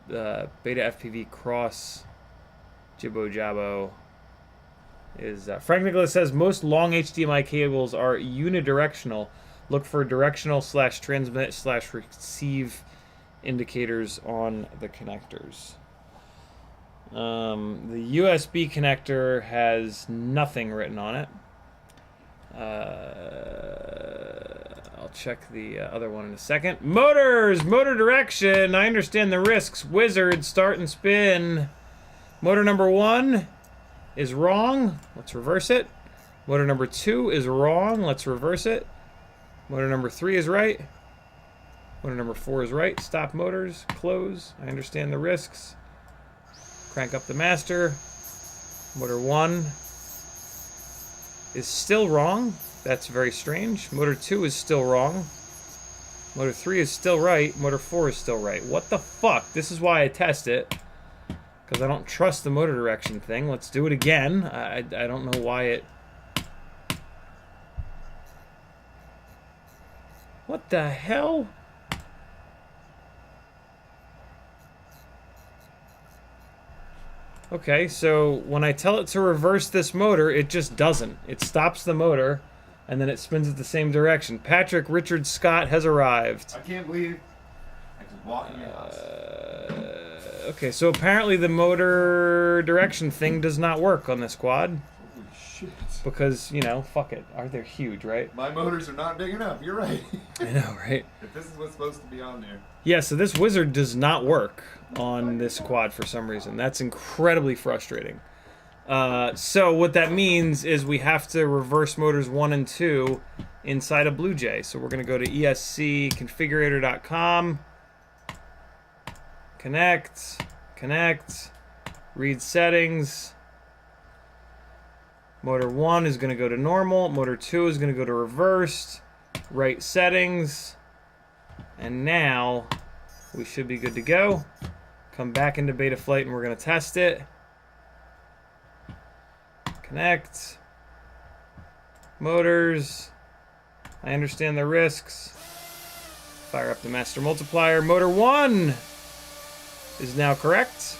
The Betaflight cross Jibbo Jabbo is... Frank Nicholas says, most long HDMI cables are unidirectional. Look for directional / transmit / receive indicators on the connectors. The USB connector has nothing written on it. I'll check the other one in a second. Motors! Motor direction! I understand the risks. Wizard, start and spin. Motor number 1 is wrong. Let's reverse it. Motor number 2 is wrong. Let's reverse it. Motor number 3 is right. Motor number 4 is right. Stop motors. Close. I understand the risks. Crank up the master. Motor 1 is still wrong. That's very strange. Motor 2 is still wrong. Motor 3 is still right. Motor 4 is still right. What the fuck? This is why I test it. Because I don't trust the motor direction thing. Let's do it again. I don't know why it... What the hell? Okay, so when I tell it to reverse this motor, it just doesn't. It stops the motor, and then it spins it the same direction. Patrick Richard Scott has arrived. I can't believe I just walked in your house. Okay, so apparently the motor direction thing does not work on this quad. Holy shit. Because, you know, fuck it. They're huge, right? My motors are not big enough. You're right. I know, right? If this is what's supposed to be on there. Yeah, so this wizard does not work on this quad for some reason. That's incredibly frustrating. So what that means is we have to reverse motors 1 and 2 inside of Blue Jay. So we're going to go to escconfigurator.com, connect, read settings. Motor 1 is going to go to normal. Motor 2 is going to go to reversed. Right settings. And now we should be good to go. Come back into Betaflight and we're going to test it. Connect. Motors. I understand the risks. Fire up the master multiplier. Motor 1 is now correct.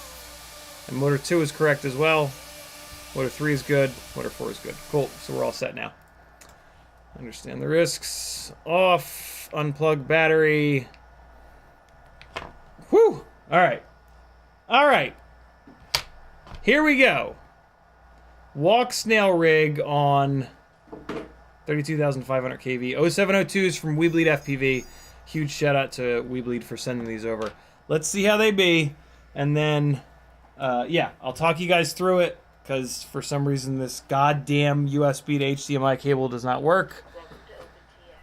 And motor 2 is correct as well. Motor 3 is good. Motor 4 is good. Cool. So we're all set now. Understand the risks. Off. Unplug battery. Whew. All right. All right. Here we go. Walksnail rig on 32,500 kV. 0702s from WeBleed FPV. Huge shout out to WeBleed for sending these over. Let's see how they be. And then, yeah, I'll talk you guys through it. Because for some reason this goddamn USB to HDMI cable does not work.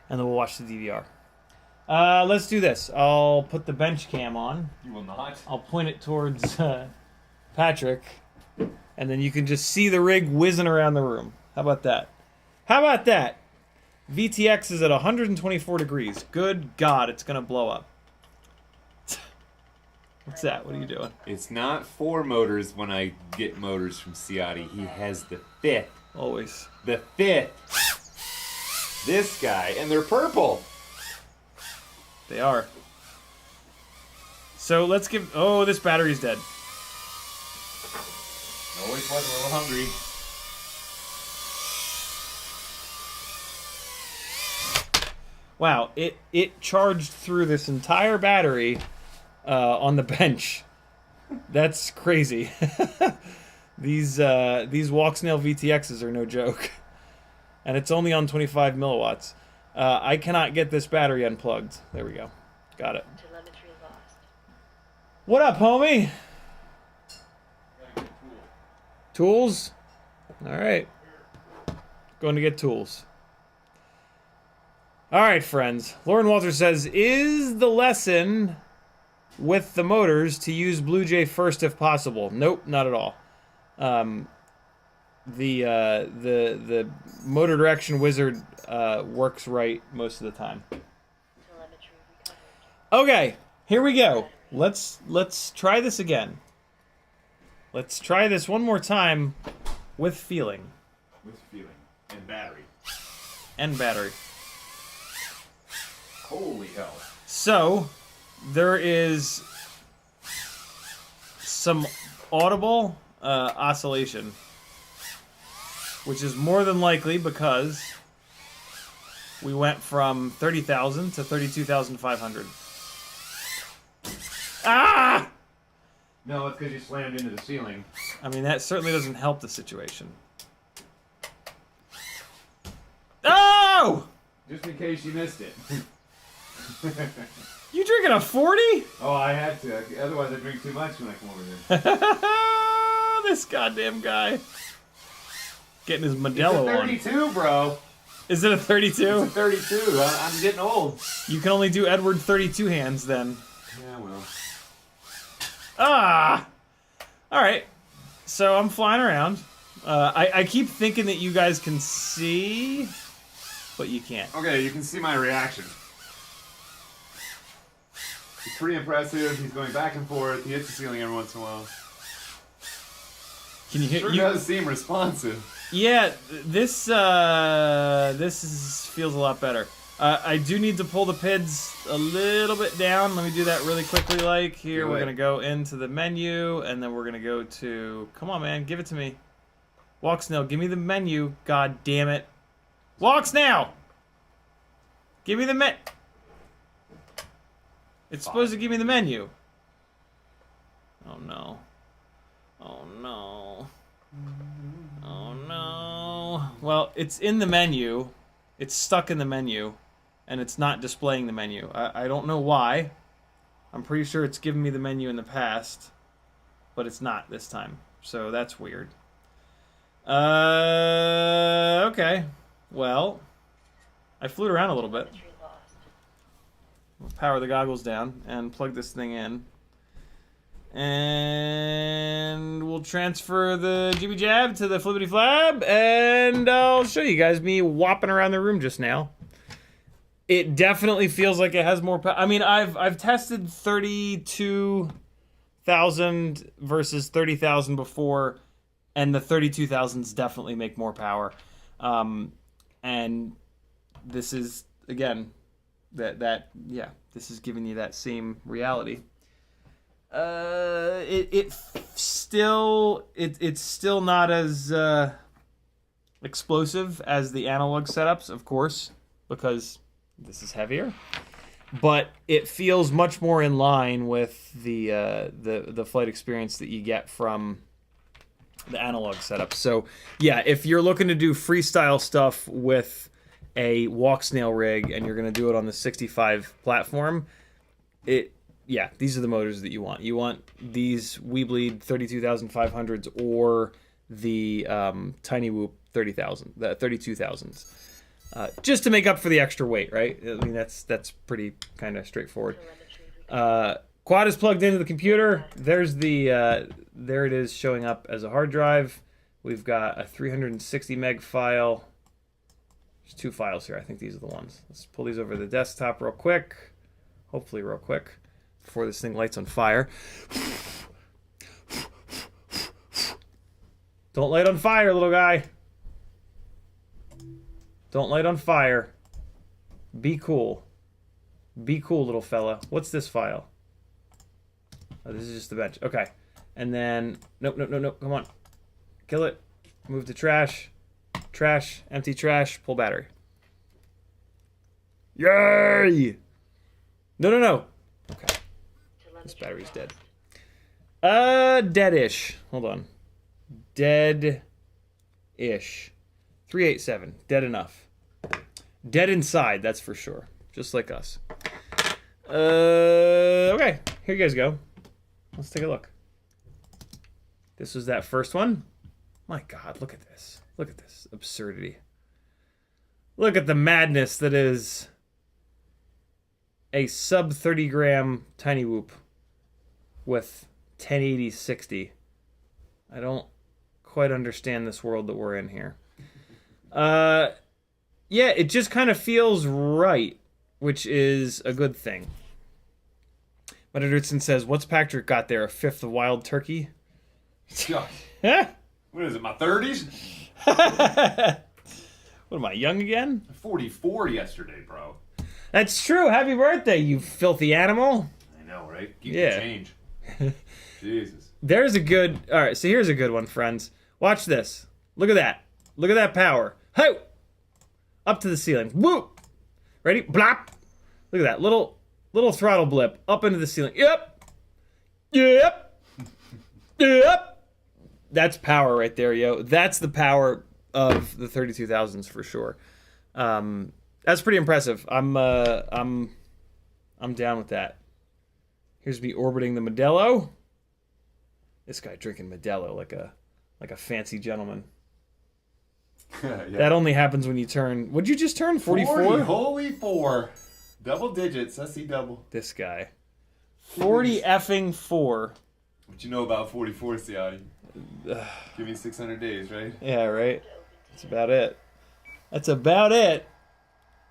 And then we'll watch the DVR. Let's do this. I'll put the bench cam on. You will not. I'll point it towards Patrick. And then you can just see the rig whizzing around the room. How about that? How about that? VTX is at 124 degrees. Good God, it's going to blow up. What's that? What are you doing? It's not 4 motors when I get motors from Ciotti. He has the 5th. Always. The 5th. This guy. And they're purple. They are. So let's give... Oh, this battery's dead. Always was a little hungry. Wow, it charged through this entire battery on the bench. That's crazy. These Walksnail VTXs are no joke. And it's only on 25 milliwatts. I cannot get this battery unplugged. There we go. Got it. Telemetry lost. What up, homie? Tools? Alright. Going to get tools. Alright, friends. Lauren Walters says, is the lesson with the motors to use Blue Jay first if possible? Nope, not at all. The motor direction wizard works right most of the time. Telemetry recovered. Okay, here we go. Let's try this again. Let's try this one more time with feeling. With feeling. And battery. And battery. Holy hell. So, there is some audible oscillation, which is more than likely because we went from 30,000 to 32,500. Ah! No, it's because you slammed into the ceiling. I mean, that certainly doesn't help the situation. Oh! Just in case you missed it. You drinking a 40? Oh, I had to. Otherwise, I drink too much when I come over here. This goddamn guy. Getting his Modelo on. It's a 32, bro. Is it a 32? It's a 32. I'm getting old. You can only do Edward 32 hands then. Yeah, well. Ah! Alright. So I'm flying around. I keep thinking that you guys can see, but you can't. Okay, you can see my reaction. It's pretty impressive. He's going back and forth. He hits the ceiling every once in a while. Can you hear? Sure does seem responsive. Yeah, this feels a lot better. I do need to pull the PIDs a little bit down. Let me do that really quickly. Like here, Do we're it. gonna go into the menu, and then we're gonna go to. Come on, man, give it to me. Walksnail, give me the menu. God damn it, Walksnail! Give me the menu. It's supposed to give me the menu. Oh no. Oh no. Oh no. Well, it's in the menu. It's stuck in the menu. And it's not displaying the menu. I don't know why. I'm pretty sure it's given me the menu in the past. But it's not this time. So that's weird. Okay. Well, I flew around a little bit. Telemetry lost. We'll power the goggles down and plug this thing in. And we'll transfer the jibby jab to the flippity flab, and I'll show you guys me whopping around the room just now. It definitely feels like it has more power. I mean, I've tested 32,000 versus 30,000 before, and the 32,000s definitely make more power. And this is again this is giving you that same reality. It's still not as explosive as the analog setups, of course, because this is heavier. But it feels much more in line with the flight experience that you get from the analog setup. So yeah, if you're looking to do freestyle stuff with a Walksnail rig and you're going to do it on the 65 platform, yeah, these are the motors that you want. You want these Weebly 32,500s or the TinyWhoop 30,000, the 32,000s, just to make up for the extra weight, right? I mean, that's pretty kind of straightforward. Telemetry recovered. Quad is plugged into the computer. There's the there it is showing up as a hard drive. We've got a 360 meg file. There's two files here. I think these are the ones. Let's pull these over to the desktop real quick. Hopefully real quick before this thing lights on fire. Don't light on fire, little guy. Don't light on fire. Be cool. Be cool, little fella. What's this file? Oh, this is just the bench. Okay. And then, nope. Come on. Kill it. Move to trash. Trash. Empty trash. Pull battery. Yay! No. Okay. This battery's dead. Dead-ish. Hold on. Dead-ish. 387. Dead enough. Dead inside, that's for sure. Just like us. Okay, here you guys go. Let's take a look. This was that first one. My God, look at this. Look at this absurdity. Look at the madness that is a sub 30 gram TinyWhoop with 1080-60. I don't quite understand this world that we're in here. Yeah, it just kind of feels right, which is a good thing. But Edwardson says, what's Patrick got there? A fifth of wild turkey? What is it, my 30s? What am I, young again? 44 yesterday, bro. That's true. Happy birthday, you filthy animal. I know, right? Keep Yeah. the change. Jesus. There's a good... All right, so here's a good one, friends. Watch this. Look at that. Look at that power. Ho! Up to the ceiling. Whoop! Ready? Blop! Look at that. Little throttle blip. Up into the ceiling. Yep! Yep! Yep! That's power right there, yo. That's the power of the 32,000s for sure. That's pretty impressive. I'm down with that. Here's me orbiting the Modelo. This guy drinking Modelo like a fancy gentleman. Yeah. That only happens when you turn... What'd you just turn? 44? 40, holy 4. Double digits. I see double. This guy. 40 effing 4. What you know about 44, Ciotti? Give me 600 days, right? Yeah, right? That's about it. That's about it.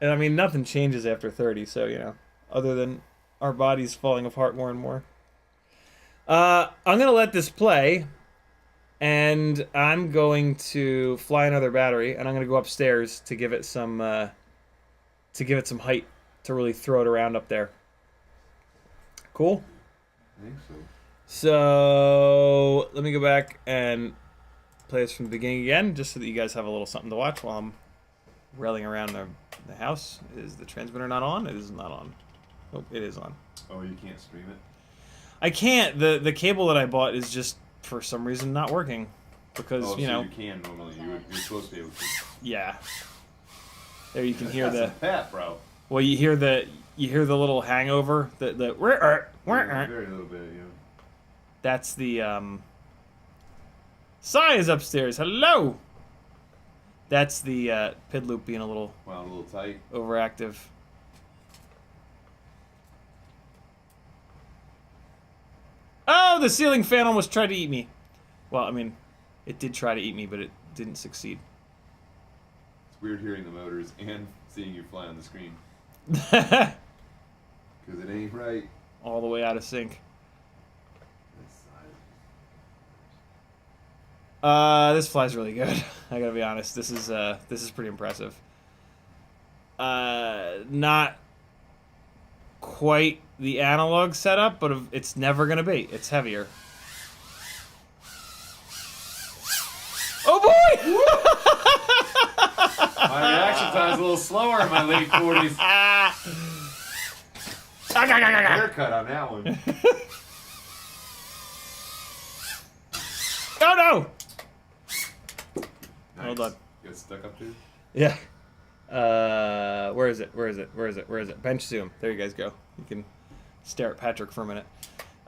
And I mean, nothing changes after 30, so, you know, other than our bodies falling apart more and more. I'm going to let this play, and I'm going to fly another battery, and I'm going to go upstairs to give it some height, to really throw it around up there. Cool? I think so. So, let me go back and play this from the beginning again, just so that you guys have a little something to watch while I'm railing around the house. Is the transmitter not on? It is not on. Oh, it is on. Oh, you can't stream it? I can't. The cable that I bought is just, for some reason, not working. Because, you know... you can normally. You're supposed to be able to. Yeah. There you can hear the... Pep, bro. Well, you hear the little hangover. Very little bit, yeah. That's the, Sai is upstairs. Hello! That's the, PID loop being a little tight. overactive. Oh, the ceiling fan almost tried to eat me. Well, I mean, it did try to eat me, but it didn't succeed. It's weird hearing the motors and seeing you fly on the screen. Because it ain't right. All the way out of sync. This flies really good. I gotta be honest. This is pretty impressive. Not quite the analog setup, but it's never gonna be. It's heavier. Oh boy! My reaction time's a little slower in my late 40s. Haircut on that one. Oh no! Nice. Hold on. You got stuck up there? Yeah. Where is it? Where is it? Where is it? Where is it? Bench zoom. There you guys go. You can stare at Patrick for a minute.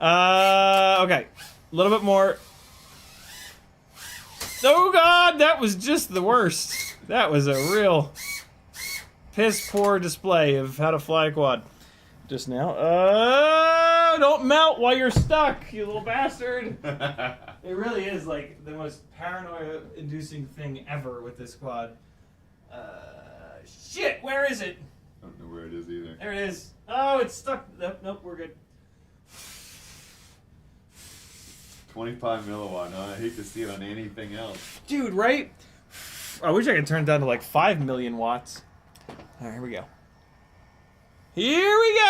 Okay. A little bit more. Oh god, that was just the worst. That was a real piss poor display of how to fly a quad just now. Don't melt while you're stuck, you little bastard. It really is like the most paranoia-inducing thing ever with this quad. Shit, where is it? I don't know where it is either. There it is. Oh, it's stuck. Nope, we're good. 25 milliwatt. No, I hate to see it on anything else. Dude, right? I wish I could turn it down to like 5 million watts. All right, here we go. Here we go!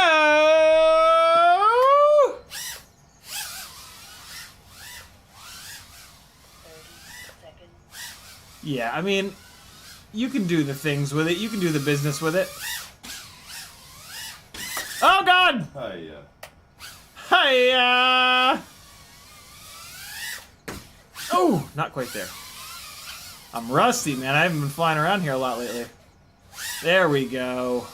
30 seconds. Yeah, I mean, you can do the things with it. You can do the business with it. Oh, God! Hiya. Hiya! Oh, not quite there. I'm rusty, man. I haven't been flying around here a lot lately. There we go.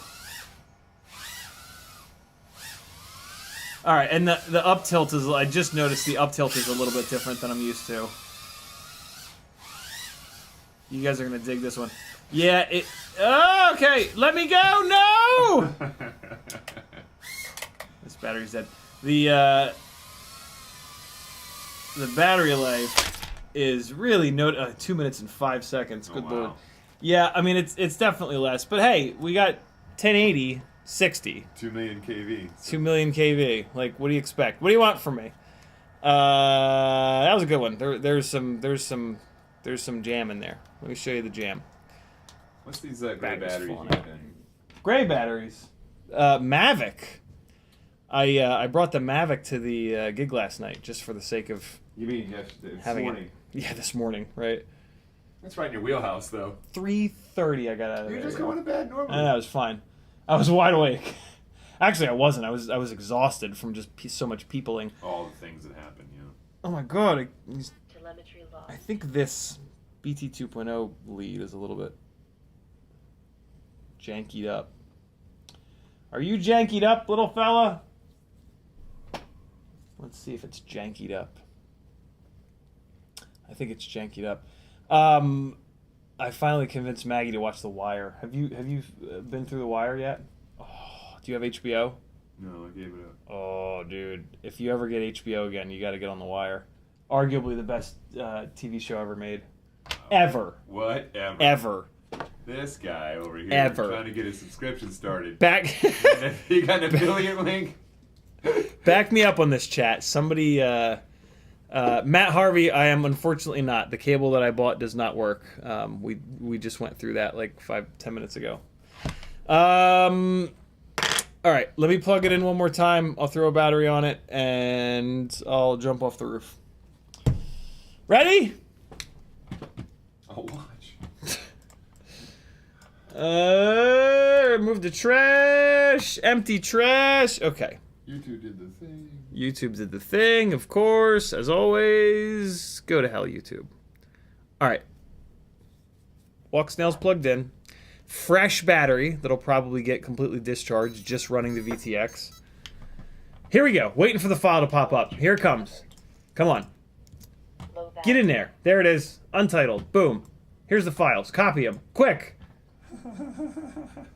All right, and the up tilt is, I just noticed the up tilt is a little bit different than I'm used to. You guys are gonna dig this one. Yeah, it, oh, okay, let me go, no! This battery's dead. The battery life is really 2 minutes and 5 seconds, good lord. Yeah, I mean, it's definitely less, but hey, we got 1080, 60. 2 million kV. 2 million kV. Like, what do you expect? What do you want from me? That was a good one. There's some jam in there. Let me show you the jam. What's these gray Battery's batteries you falling got out. in? Gray batteries. Mavic. I brought the Mavic to the gig last night just for the sake of You mean yesterday? This having morning? it. Yeah, this morning, right? That's right in your wheelhouse, though. 3:30 I got out of there. You're just going to bed normally. I know, it was fine. I was wide awake. Actually, I wasn't. I was exhausted from just so much peopling. All the things that happen, yeah. Oh my god. Telemetry lost. I think this BT 2.0 lead is a little bit jankied up. Are you jankied up, little fella? Let's see if it's jankied up. I think it's jankied up. I finally convinced Maggie to watch The Wire. Have you been through The Wire yet? Oh, do you have HBO? No, I gave it up. Oh, dude. If you ever get HBO again, you got to get on The Wire. Arguably the best TV show ever made. Ever. Whatever. Ever. This guy over here Ever. trying to get his subscription started. Back. You got an affiliate link? Back me up on this chat. Somebody, Matt Harvey, I am unfortunately not. The cable that I bought does not work. We just went through that like 5-10 minutes ago. All right, let me plug it in one more time. I'll throw a battery on it, and I'll jump off the roof. Ready? I'll watch. Remove the trash. Empty trash. Okay. YouTube did the thing. YouTube did the thing, of course, as always. Go to hell, YouTube. All right. Walksnail's plugged in. Fresh battery that'll probably get completely discharged just running the VTX. Here we go. Waiting for the file to pop up. Here it comes. Come on. Low Get in there. There it is. Untitled. Boom. Here's the files. Copy them. Quick.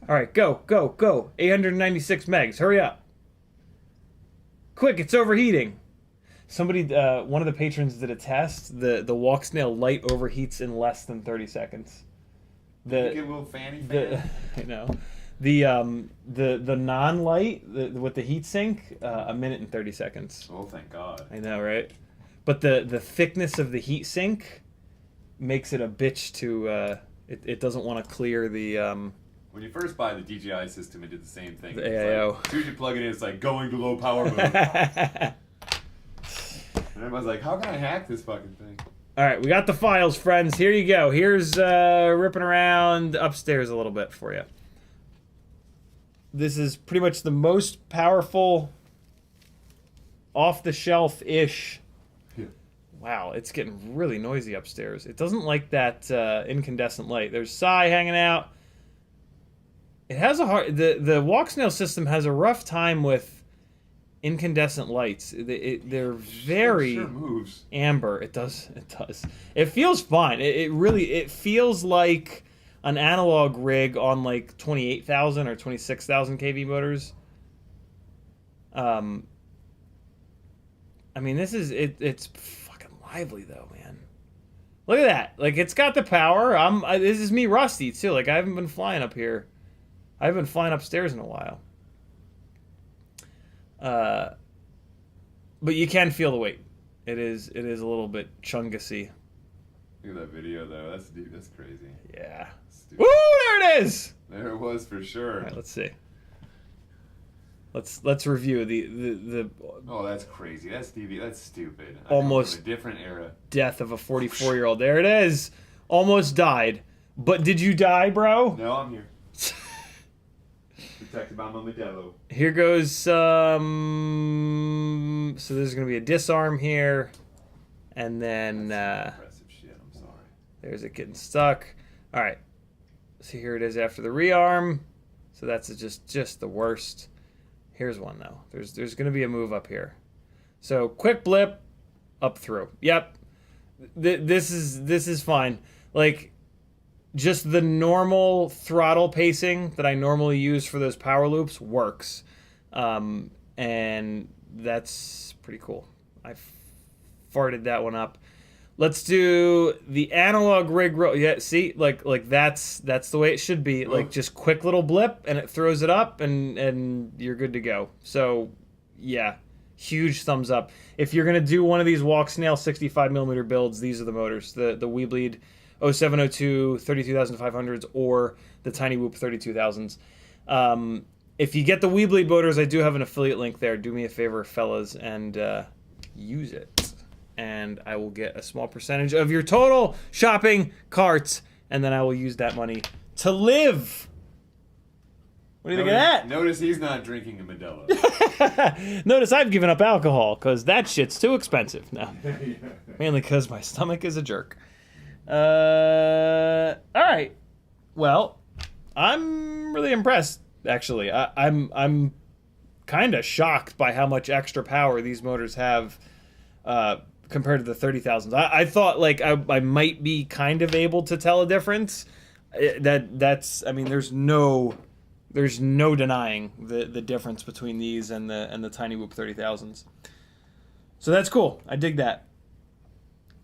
All right, go, go, go. 896 megs. Hurry up. Quick, it's overheating. Somebody, one of the patrons did a test. The Walksnail light overheats in less than 30 seconds. You get a little fanny fan. I know. The non-light with the heat sink, a minute and 30 seconds. Oh, thank God. I know, right? But the thickness of the heat sink makes it a bitch to. It doesn't want to clear the. When you first buy the DJI system, it did the same thing. The It's AIO. Like, as soon as you plug it in, it's like going to low power mode. And everyone's like, how can I hack this fucking thing? All right, we got the files, friends. Here you go. Here's ripping around upstairs a little bit for you. This is pretty much the most powerful, off-the-shelf-ish. Yeah. Wow, it's getting really noisy upstairs. It doesn't like that incandescent light. There's Psy hanging out. It has a hard. The Walksnail system has a rough time with incandescent lights. They're very It sure moves. amber. It does. It does. It feels fine. It really. It feels like an analog rig on like 28,000 or 26,000 kV motors. I mean, this is it. It's fucking lively though, man. Look at that. Like, it's got the power. This is me rusty too. Like, I haven't been flying up here. I haven't been flying upstairs in a while. But you can feel the weight. It is a little bit chungusy. Look at that video, though. That's crazy. Yeah. Stupid. Woo! There it is. There it was for sure. All right, let's see. Let's review the Oh, that's crazy. That's TV. That's stupid. I Almost- come from a different era. death of a 44-year-old. There it is. Almost died. But did you die, bro? No, I'm here. Protected by my Modelo. Here goes so there's gonna be a disarm here, and then That's some impressive shit. I'm sorry. there's it getting stuck. All right, So here it is after the rearm. So that's just the worst. Here's one though. There's going to be a move up here. So quick blip, up through. Yep. This is fine. Like, just the normal throttle pacing that I normally use for those power loops works. And that's pretty cool. I farted that one up. Let's do the analog rig roll. Yeah, see, like that's the way it should be. Like, just quick little blip, and it throws it up, and you're good to go. So, yeah, huge thumbs up. If you're gonna do one of these Walksnail 65mm builds, these are the motors: the Weebleed 0702 32500s or the TinyWhoop 32000s. If you get the Weebleed motors, I do have an affiliate link there. Do me a favor, fellas, and use it. And I will get a small percentage of your total shopping carts, and then I will use that money to live. What do you think of that? Notice he's not drinking a Modelo. Notice I've given up alcohol, because that shit's too expensive. No, mainly because my stomach is a jerk. All right. Well, I'm really impressed, actually. I'm kind of shocked by how much extra power these motors have compared to the 30,000s. I thought, like, I might be kind of able to tell a difference. That's I mean, there's no denying the difference between these and the TinyWhoop 30,000s. So that's cool. I dig that.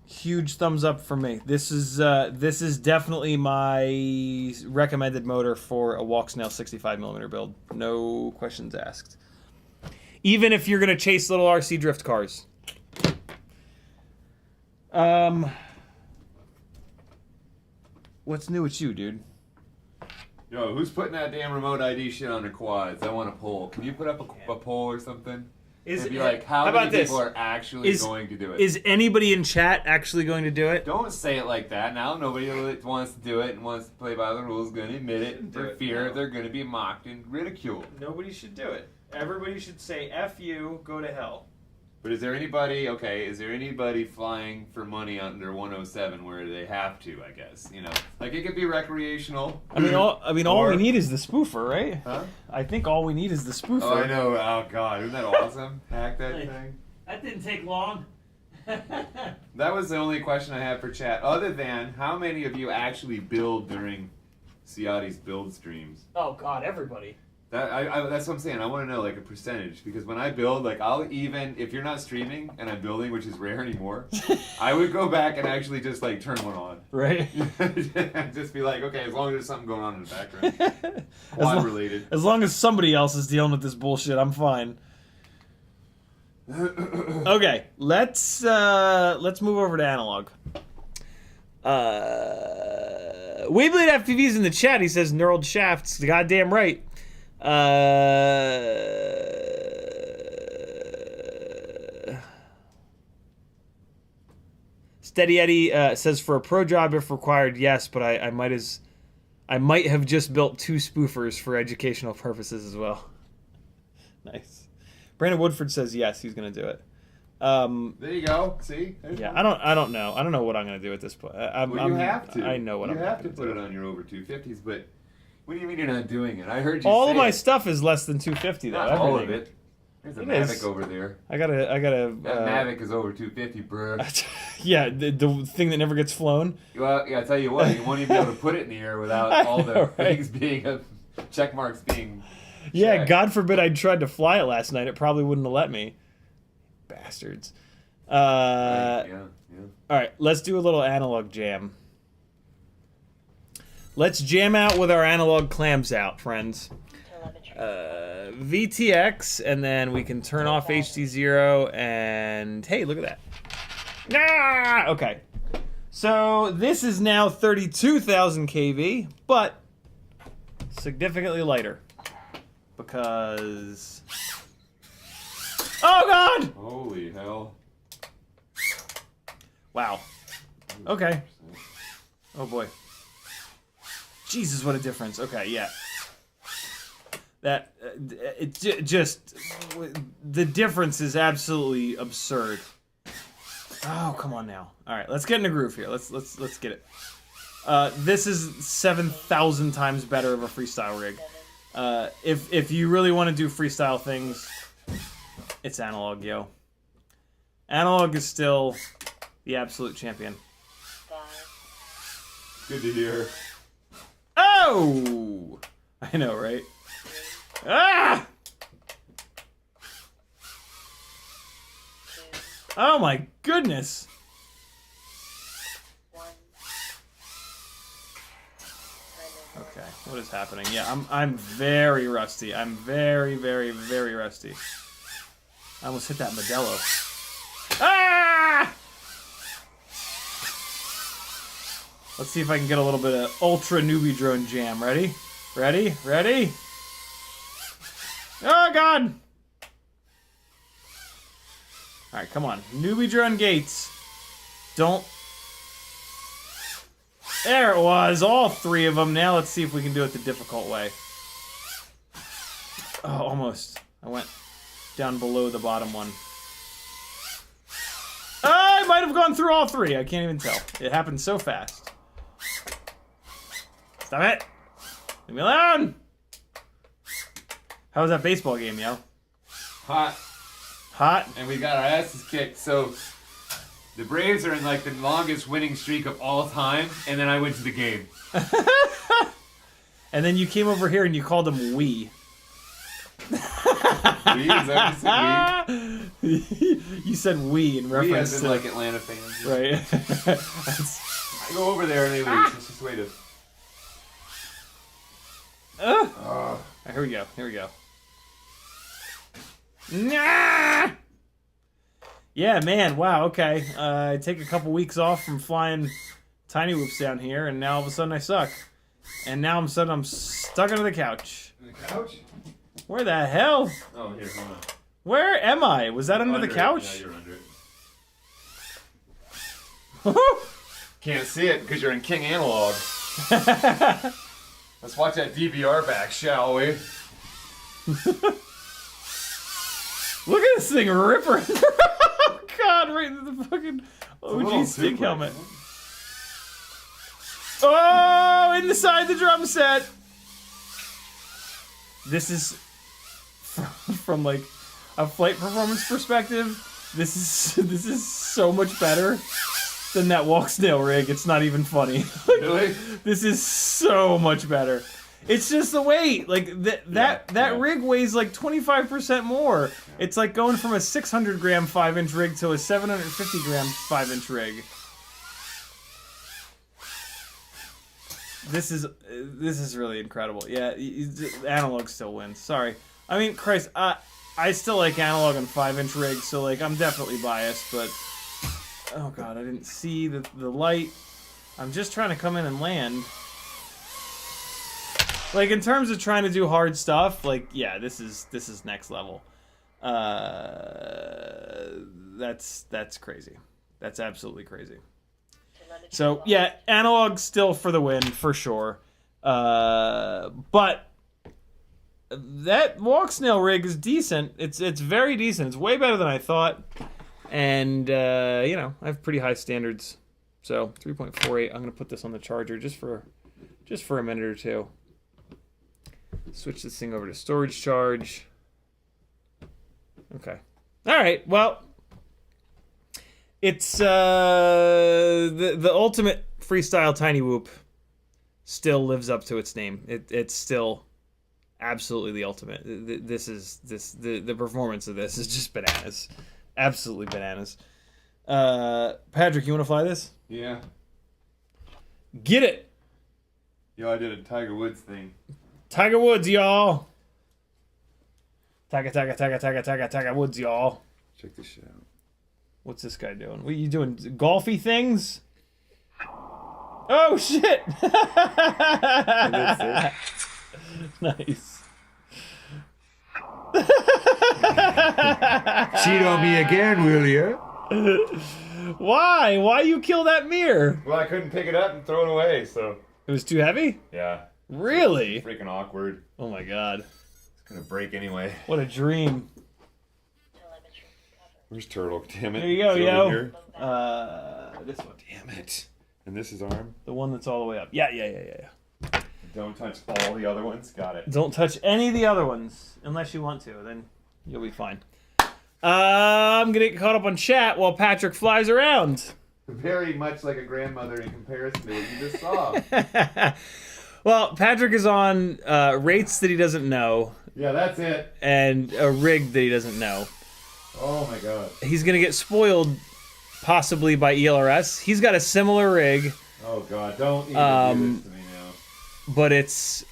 Huge thumbs up from me. This is definitely my recommended motor for a Walksnail 65mm build. No questions asked. Even if you're gonna chase little RC drift cars. What's new with you, dude? Yo, who's putting that damn remote ID shit on their quads? I want a poll. Can you put up a poll or something? And be like, how many people are actually going to do it? Is anybody in chat actually going to do it? Don't say it like that. Now nobody wants to do it and wants to play by the rules, going to admit it for fear they're going to be mocked and ridiculed. Nobody should do it. Everybody should say, F you, go to hell. But is there anybody flying for money under 107 where they have to, I guess, you know? Like, it could be recreational. I mean, all we need is the spoofer, right? Huh? I think all we need is the spoofer. Oh, I know. Oh, God. Isn't that awesome? Hack that thing. That didn't take long. That was the only question I had for chat, other than how many of you actually build during Ciotti's build streams? Oh, God, everybody. That's what I'm saying. I want to know, like, a percentage, because when I build, like, I'll even, if you're not streaming and I'm building, which is rare anymore, I would go back and actually just, like, turn one on. Right. Just be like, okay, as long as there's something going on in the background. Quad related. As long as somebody else is dealing with this bullshit, I'm fine. Okay, let's move over to analog. Weebleed FPV's in the chat. He says knurled shafts. Goddamn right. Steady Eddie says for a pro job if required, yes, but I might have just built 2 spoofers for educational purposes as well. Nice. Brandon Woodford says yes, he's gonna do it. There you go. See? Yeah, I don't know. I don't know what I'm gonna do at this point. You have to. I know what I'm. You have to put it on your over 250s, but what do you mean you're not doing it? I heard you. All say of my it. stuff is less than 250 though. Not Everything. all of it. There's a Mavic over there. I gotta. That Mavic is over 250, bro. Yeah, the thing that never gets flown. Well, yeah, I tell you what, you won't even be able to put it in the air without all the things being check marks being. Yeah, checked. God forbid I tried to fly it last night. It probably wouldn't have let me. Bastards. Yeah. All right, let's do a little analog jam. Let's jam out with our analog clams out, friends. VTX, and then we can turn off HDZero, and hey, look at that. Ah! Okay. So this is now 32,000 kV, but significantly lighter. Because... Oh, God! Holy hell. Wow. Okay. Oh, boy. Jesus, what a difference. Okay, yeah. That, just, the difference is absolutely absurd. Oh, come on now. All right, let's get in a groove here. Let's get it. This is 7,000 times better of a freestyle rig. If you really want to do freestyle things, it's analog, yo. Analog is still the absolute champion. 5, Good to hear. Oh! I know, right? Ah! 2, Oh my goodness! 1. Okay, what is happening? Yeah, I'm very rusty. I'm very, very, very rusty. I almost hit that Modelo. Ah! Let's see if I can get a little bit of ultra newbie drone jam. Ready? Ready? Ready? Oh god! Alright, come on. Newbie drone gates. Don't. There it was. All 3 of them. Now let's see if we can do it the difficult way. Oh, almost. I went down below the bottom one. I might have gone through all 3. I can't even tell. It happened so fast. Stop it! Leave me alone! How was that baseball game, yo? Hot. Hot? And we got our asses kicked. So the Braves are in like the longest winning streak of all time, and then I went to the game. And then you came over here and you called them we. We? Is that what you said? We? You said we in reference We as in to like Atlanta fans. right. I go over there and they lose. It's just way to. Alright, here we go. Here we go. Nah! Yeah, man. Wow. Okay. I take a couple weeks off from flying TinyWhoops down here, and now all of a sudden I suck. And now all of a sudden I'm stuck under the couch. The couch? Where the hell? Oh, here, hold on. Where am I? Was that under the couch? Yeah, you're under it. Can't see it because you're in King Analog. Let's watch that DVR back, shall we? Look at this thing ripper. Oh god, right into the fucking OG stick helmet. Oh, inside the drum set. This is from like a flight performance perspective. This is so much better than that Walksnail rig. It's not even funny. Really? This is so much better. It's just the weight. Like that rig weighs like 25% more. It's like going from a 600 gram 5-inch rig to a 750 gram 5-inch rig. This is really incredible. Yeah, analog still wins. Sorry. I mean, Christ, I still like analog on 5-inch rigs, so like I'm definitely biased, but oh god, I didn't see the light. I'm just trying to come in and land. Like in terms of trying to do hard stuff, like yeah, this is next level. That's crazy. That's absolutely crazy. So yeah, analog still for the win for sure. But that Walksnail rig is decent. It's very decent. It's way better than I thought. And you know, I have pretty high standards. So 3.48. I'm gonna put this on the charger just for a minute or two. Switch this thing over to storage charge. Okay. All right. Well, it's the ultimate freestyle TinyWhoop still lives up to its name. It's still absolutely the ultimate. The performance of this is just bananas. Absolutely bananas. Patrick, you want to fly this? Yeah. Get it. Yo, I did a Tiger Woods thing. Tiger Woods, y'all. Tiger Woods, y'all. Check this shit out. What's this guy doing? What are you doing? Golfy things? Oh, shit! Nice. Cheat on me again, will you? Why? Why you kill that mirror? Well, I couldn't pick it up and throw it away, so. It was too heavy? Yeah. Really? Freaking awkward. Oh my god. It's gonna break anyway. What a dream. Where's Turtle? Damn it. There you go, Is it yo. over here? This one. Damn it. And this is arm. The one that's all the way up. Yeah. Don't touch all the other ones. Got it. Don't touch any of the other ones unless you want to. Then you'll be fine. I'm gonna get caught up on chat while Patrick flies around. Very much like a grandmother in comparison to what you just saw. Well, Patrick is on rates that he doesn't know Yeah, that's it. and a rig that he doesn't know. Oh my god. He's gonna get spoiled possibly by ELRS. He's got a similar rig, Oh god, don't even do this to me now. but it's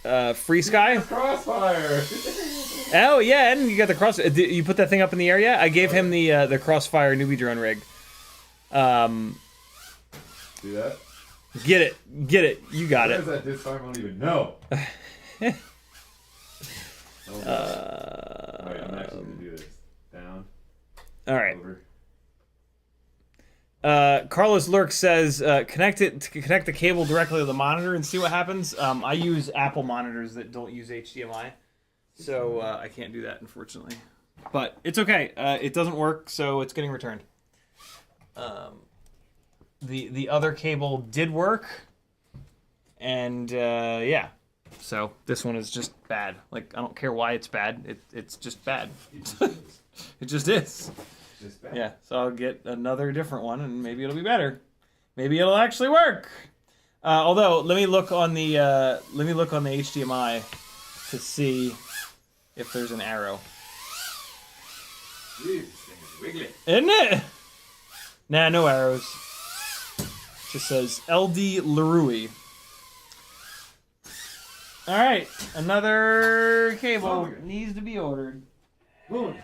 Free Sky. Crossfire! Oh yeah, and you got the cross. You put that thing up in the air yet? I gave him the Crossfire newbie drone rig. See that? Get it. You got What it. is that disarm? I don't even know. Alright, I'm actually gonna do this. Down, All right. over. Carlos Lurk says connect the cable directly to the monitor and see what happens. I use Apple monitors that don't use HDMI, so I can't do that unfortunately. But it's okay. It doesn't work, so it's getting returned. The other cable did work, and yeah. So this one is just bad. Like I don't care why it's bad. It's just bad. It just is. Just back. Yeah, so I'll get another different one, and maybe it'll be better. Maybe it'll actually work. Although, let me look on the HDMI to see if there's an arrow. Jeez, this thing is wiggly. Isn't it? Nah, no arrows. Just says LD Larui. All right, another cable needs to be ordered. Boom.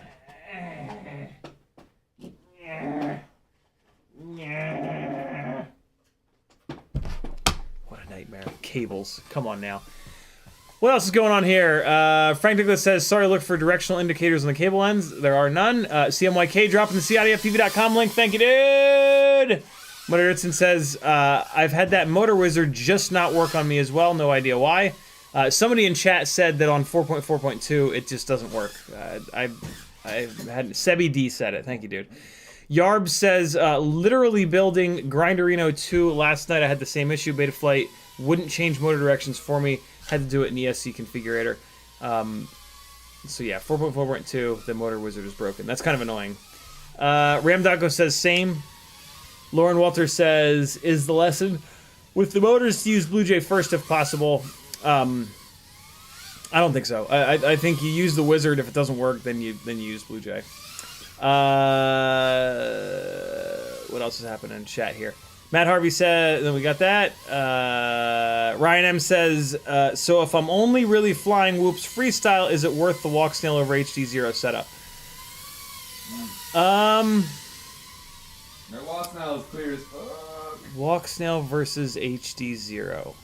What a nightmare. Cables. Come on now. What else is going on here? Frank Nicholas says, sorry, look for directional indicators on the cable ends. There are none. CMYK dropping the CiottiFPV.com link. Thank you, dude. Motor Erickson says, I've had that Motor Wizard just not work on me as well. No idea why. Somebody in chat said that on 4.4.2 it just doesn't work. I had Sebi D said it. Thank you, dude. Yarb says, literally building Grinderino 2 last night. I had the same issue. Betaflight wouldn't change motor directions for me. Had to do it in ESC configurator. So yeah, 4.4.2, the Motor Wizard is broken. That's kind of annoying. Ramdago says same. Lauren Walter says, is the lesson with the motors to use Blue Jay first if possible? I don't think so. I think you use the Wizard. If it doesn't work, then you use Blue Jay. What else is happening in chat here? Matt Harvey said, then we got that. Ryan M says, so if I'm only really flying Whoops Freestyle, is it worth the Walksnail over HDZero setup? My Walksnail is clear as fuck. Walksnail versus HDZero.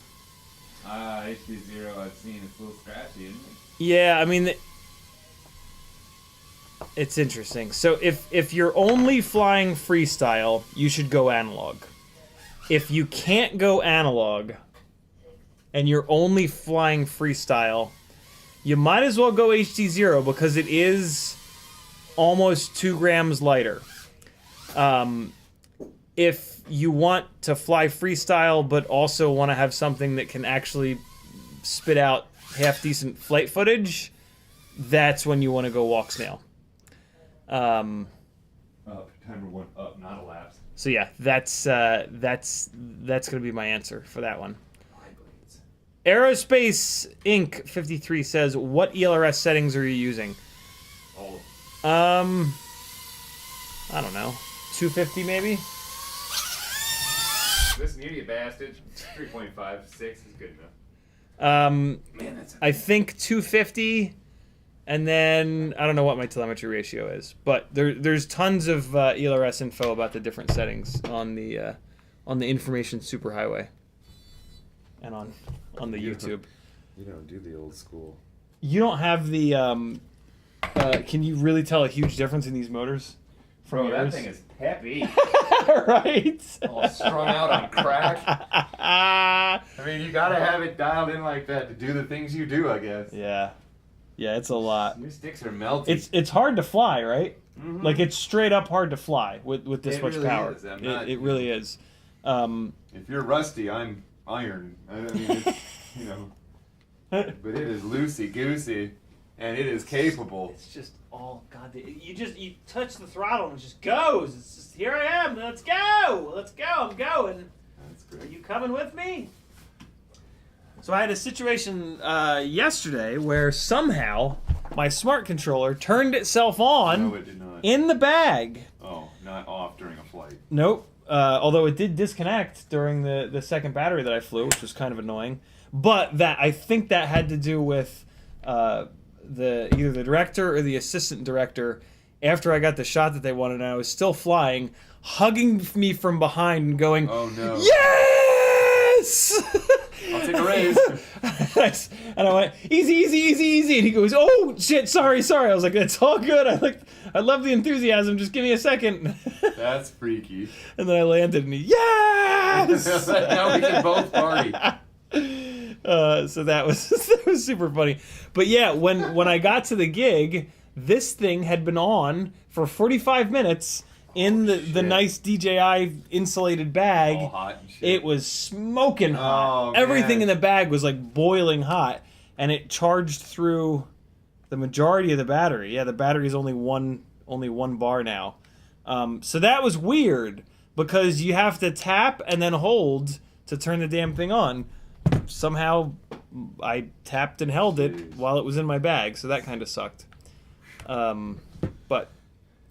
HDZero I've seen. It's a little scratchy, isn't it? Yeah, I mean, it's interesting. So if you're only flying Freestyle, you should go analog. If you can't go analog and you're only flying Freestyle, you might as well go HDZero because it is almost 2 grams lighter. If you want to fly Freestyle but also want to have something that can actually spit out half-decent flight footage, that's when you want to go Walksnail. Up. Timer 1 up, not elapsed. So yeah, that's gonna be my answer for that one. Aerospace Inc. 53 says, "What ELRS settings are you using?" All I don't know, 250 maybe. This idiot bastard. 3.5, 6 is good enough. Man, that's I think 250, and then I don't know what my telemetry ratio is, but there's tons of ELRS info about the different settings on the information superhighway and on the YouTube. You don't do the old school. You don't have the. Can you really tell a huge difference in these motors from Bro, yours? that thing is heavy. Right. All strung out on crack. I mean, you gotta have it dialed in like that to do the things you do, I guess. Yeah, it's a lot. Your sticks are melting. It's hard to fly, right? Mhm. Like it's straight up hard to fly with this It much really power. is. I'm not- It really is. If you're rusty, I'm iron. I mean, it's, you know, but it is loosey goosey, and it is capable. It's just you touch the throttle and it just goes. It's just, here I am. Let's go. I'm going. That's great. Are you coming with me? So I had a situation yesterday where somehow my smart controller turned itself on No, it did not. in the bag. Oh, not off during a flight. Nope. Although it did disconnect during the second battery that I flew, which was kind of annoying. But I think that had to do with either the director or the assistant director. After I got the shot that they wanted, and I was still flying, hugging me from behind and going, Oh no. "Yes!" I'll take a raise. And I went, easy. And he goes, "Oh shit, sorry." I was like, "It's all good. I love the enthusiasm. Just give me a second." That's freaky. And then I landed, and yes. Now we can both party. So that was super funny. But yeah, when I got to the gig, this thing had been on for 45 minutes in the nice DJI insulated bag. All hot and shit. It was smoking hot. Oh, Everything man. in the bag was like boiling hot, and it charged through the majority of the battery. Yeah, the battery is only one bar now. So that was weird because you have to tap and then hold to turn the damn thing on. Somehow I tapped and held it while it was in my bag, so that kind of sucked. But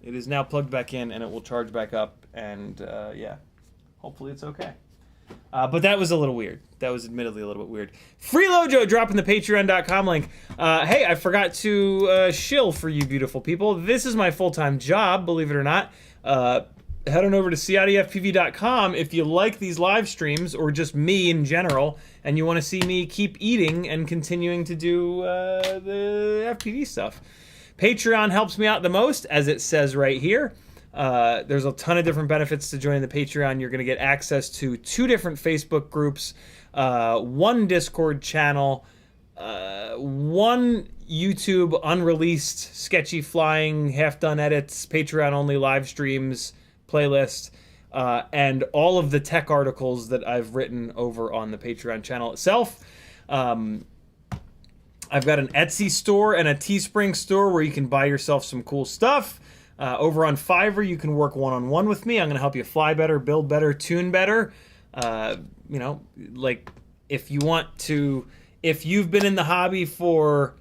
it is now plugged back in and it will charge back up, and yeah, hopefully it's okay. But that was a little weird. That was admittedly a little bit weird. Freelojo dropping the patreon.com link. Hey, I forgot to shill for you beautiful people. This is my full-time job, believe it or not. Head on over to CiottiFPV.com if you like these live streams or just me in general, and you want to see me keep eating and continuing to do the FPV stuff. Patreon helps me out the most, as it says right here. There's a ton of different benefits to joining the Patreon. You're going to get access to 2 different Facebook groups, 1 Discord channel, 1 YouTube unreleased sketchy flying, half-done edits, Patreon-only live streams, playlist, and all of the tech articles that I've written over on the Patreon channel itself. I've got an Etsy store and a Teespring store where you can buy yourself some cool stuff. Over on Fiverr, you can work one-on-one with me. I'm going to help you fly better, build better, tune better. You know, like if you've been in the hobby for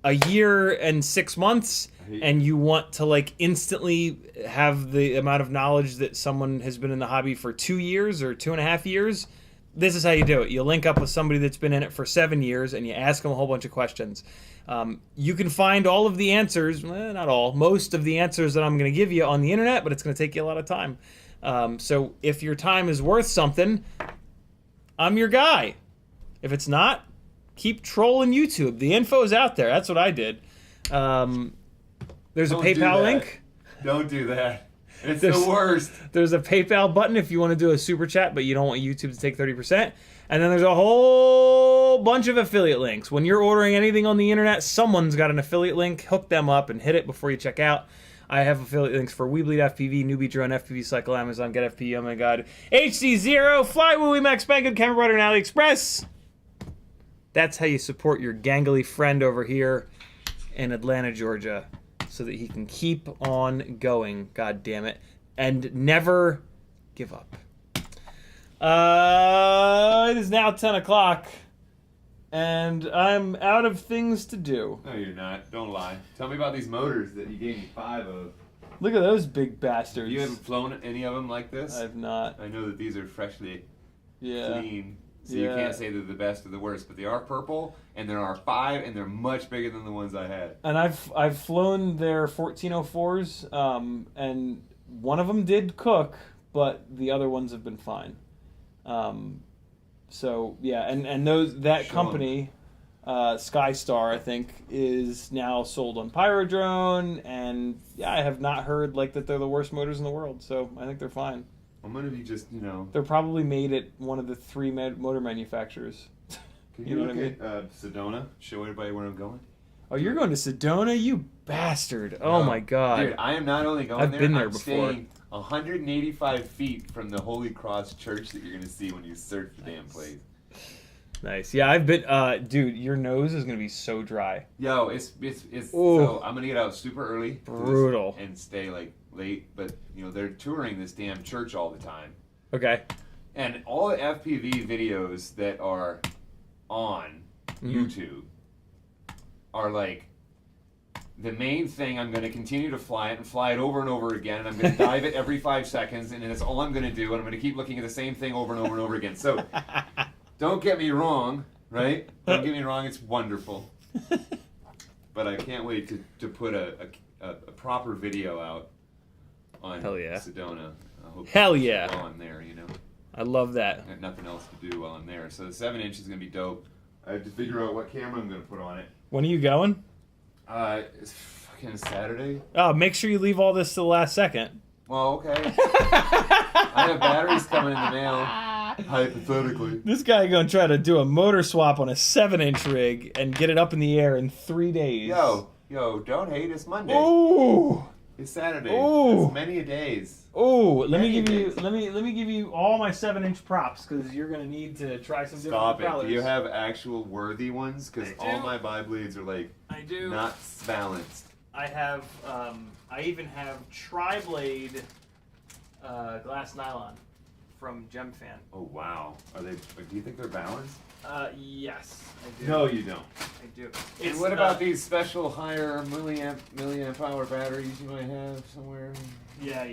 a year and 6 months and you want to like instantly have the amount of knowledge that someone has been in the hobby for 2 years or 2.5 years, this is how you do it. You link up with somebody that's been in it for 7 years and you ask them a whole bunch of questions. You can find all of the answers, not all, most of the answers that I'm going to give you on the internet, but it's going to take you a lot of time. So if your time is worth something, I'm your guy. If it's not, keep trolling YouTube. The info is out there. That's what I did. There's a PayPal link. Don't do that. It's the worst. There's a PayPal button if you want to do a super chat, but you don't want YouTube to take 30%. And then there's a whole bunch of affiliate links. When you're ordering anything on the internet, someone's got an affiliate link. Hook them up and hit it before you check out. I have affiliate links for We Bleed FPV, Newbie Drone, FPV Cycle, Amazon, Get FPV, oh my god, HDZero, Flywoo, Max Banggood, Camera Butter, and AliExpress. That's how you support your gangly friend over here in Atlanta, Georgia, so that he can keep on going, god damn it, and never give up. It is now 10 o'clock, and I'm out of things to do. No, you're not. Don't lie. Tell me about these motors that you gave me 5 of. Look at those big bastards. You haven't flown any of them like this? I've not. I know that these are freshly Yeah. clean. So you can't say they're the best or the worst, but they are purple, and there are 5, and they're much bigger than the ones I had. And I've flown their 1404s, and one of them did cook, but the other ones have been fine. So yeah, and that company, Skystar, I think, is now sold on Pyrodrone, and yeah, I have not heard like that they're the worst motors in the world. So I think they're fine. I'm gonna be just, They're probably made at one of the 3 motor manufacturers. Can You you, know look what I at Sedona? Show everybody where I'm going. Oh, you're going to Sedona, you bastard! Oh No. my god! Dude, I am not only going I've there, been there I'm before. staying 185 feet from the Holy Cross Church that you're gonna see when you search the damn place. Nice. Yeah, I've been. Dude, your nose is gonna be so dry. Yo, it's Ooh. so I'm gonna get out super early. Brutal. And stay like late, but you know they're touring this damn church all the time. Okay. And all the FPV videos that are on YouTube are like the main thing. I'm going to continue to fly it and fly it over and over again. And I'm going to dive it every 5 seconds, and that's all I'm going to do. And I'm going to keep looking at the same thing over and over and over again. So don't get me wrong, right? Don't get me wrong. It's wonderful. But I can't wait to put a proper video out on Hell yeah. Sedona. I hope Hell yeah. while I'm there, you know. I love that. I have nothing else to do while I'm there. So the 7-inch is going to be dope. I have to figure out what camera I'm going to put on it. When are you going? It's fucking Saturday. Oh, make sure you leave all this to the last second. Well, okay. I have batteries coming in the mail. Hypothetically. This guy gonna try to do a motor swap on a 7-inch rig and get it up in the air in 3 days. Yo, don't hate. It's Monday. Ooh. It's Saturday. Ooh. It's many a days. Ooh, let me Many give you days. let me give you all my 7-inch props because you're gonna need to try some Stop different it. colors. Do you have actual worthy ones? Because I do. all my bi-blades are like I do. not balanced. I have I even have tri-blade glass nylon from GemFan. Oh wow. Are they? Do you think they're balanced? Yes, I do. No, you don't. I do. And what about these special higher milliamp hour batteries you might have somewhere? Yeah.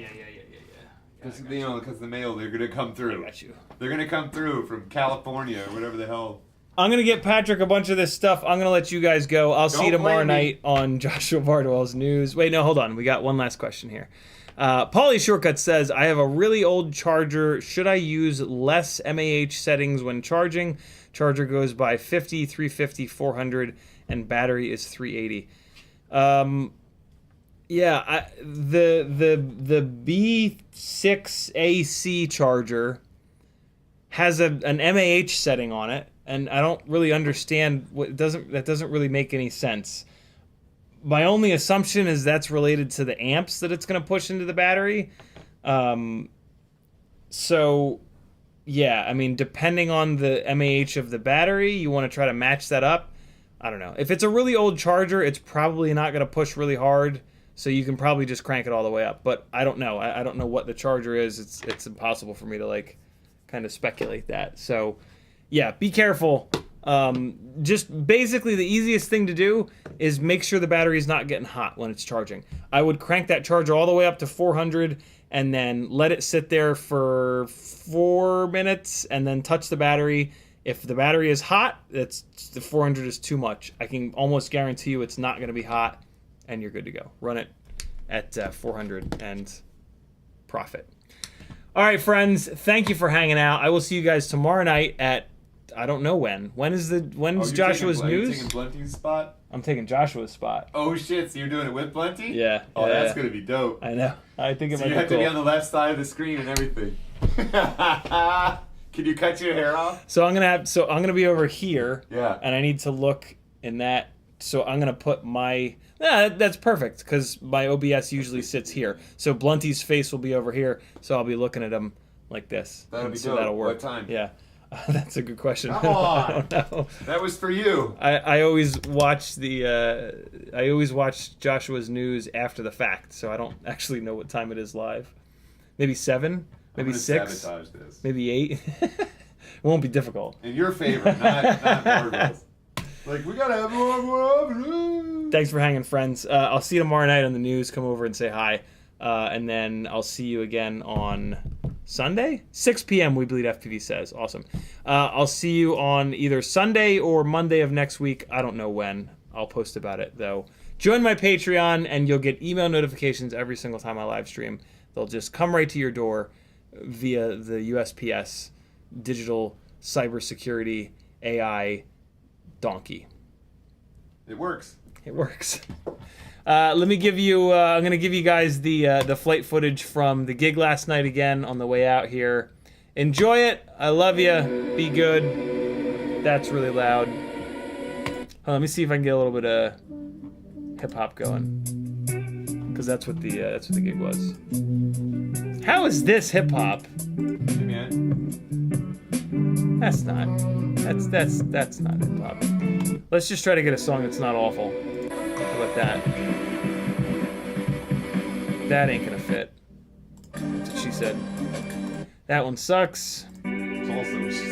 Because because the mail, they're gonna come I through. got you. They're gonna come through from California or whatever the hell. I'm gonna get Patrick a bunch of this stuff. I'm gonna let you guys go. I'll see you Don't tomorrow blame me. night on Joshua Bardwell's news. Wait, no, hold on. We got one last question here. Pauly Shortcut says, I have a really old charger. Should I use less MAH settings when charging? Charger goes by 50, 350, 400, and battery is 380. Yeah, the B6 AC charger has an MAH setting on it, and I don't really understand that doesn't really make any sense. My only assumption is that's related to the amps that it's going to push into the battery. So, yeah, I mean, depending on the MAH of the battery, you want to try to match that up. I don't know. If it's a really old charger, it's probably not going to push really hard, so you can probably just crank it all the way up. But I don't know. I don't know what the charger is. It's impossible for me to, like, kind of speculate that. So, yeah, be careful. Just basically the easiest thing to do is make sure the battery is not getting hot when it's charging. I would crank that charger all the way up to 400 and then let it sit there for 4 minutes and then touch the battery. If the battery is hot, the 400 is too much. I can almost guarantee you it's not going to be hot and you're good to go. Run it at 400 and profit. All right, friends, thank you for hanging out. I will see you guys tomorrow night at I don't know when. When's Joshua's news? Are you taking Blunty's spot? I'm taking Joshua's spot. Oh shit! So you're doing it with Blunty? Yeah. Oh, yeah, that's yeah. gonna be dope. I know. I think it So might you be have cool. to be on the left side of the screen and everything. Can you cut your hair off? So I'm gonna be over here. Yeah. And I need to look in that. So I'm gonna put my. That's perfect because my OBS usually sits here. So Blunty's face will be over here. So I'll be looking at him like this. That'll be so dope. that'll work. What time? Yeah. That's a good question. Come on. I don't know. That was for you. I always watch Joshua's news after the fact, so I don't actually know what time it is live. Maybe 7, maybe I'm gonna 6, sabotage this. maybe 8. It won't be difficult. In your favor, not Bardwell's. Like we gotta have more. Thanks for hanging, friends. I'll see you tomorrow night on the news. Come over and say hi, and then I'll see you again on Sunday, 6 p.m. We Bleed FPV says. Awesome. I'll see you on either Sunday or Monday of next week. I don't know when. I'll post about it, though. Join my Patreon, and you'll get email notifications every single time I live stream. They'll just come right to your door via the USPS digital cybersecurity AI donkey. It works. It works. Let me give you. I'm gonna give you guys the flight footage from the gig last night again on the way out here. Enjoy it. I love you. Be good. That's really loud. Let me see if I can get a little bit of hip hop going. because that's what the gig was. How is this hip hop? Hey, man. That's not hip hop. Let's just try to get a song that's not awful. How about that? That ain't gonna fit. That's what she said. That one sucks. It's also what she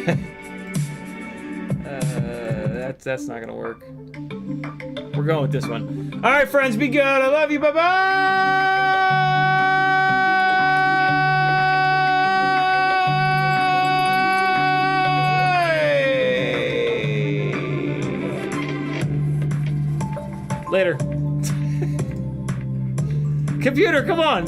said. That's not gonna work. We're going with this one. All right, friends, be good. I love you. Bye bye. Later. Computer, come on.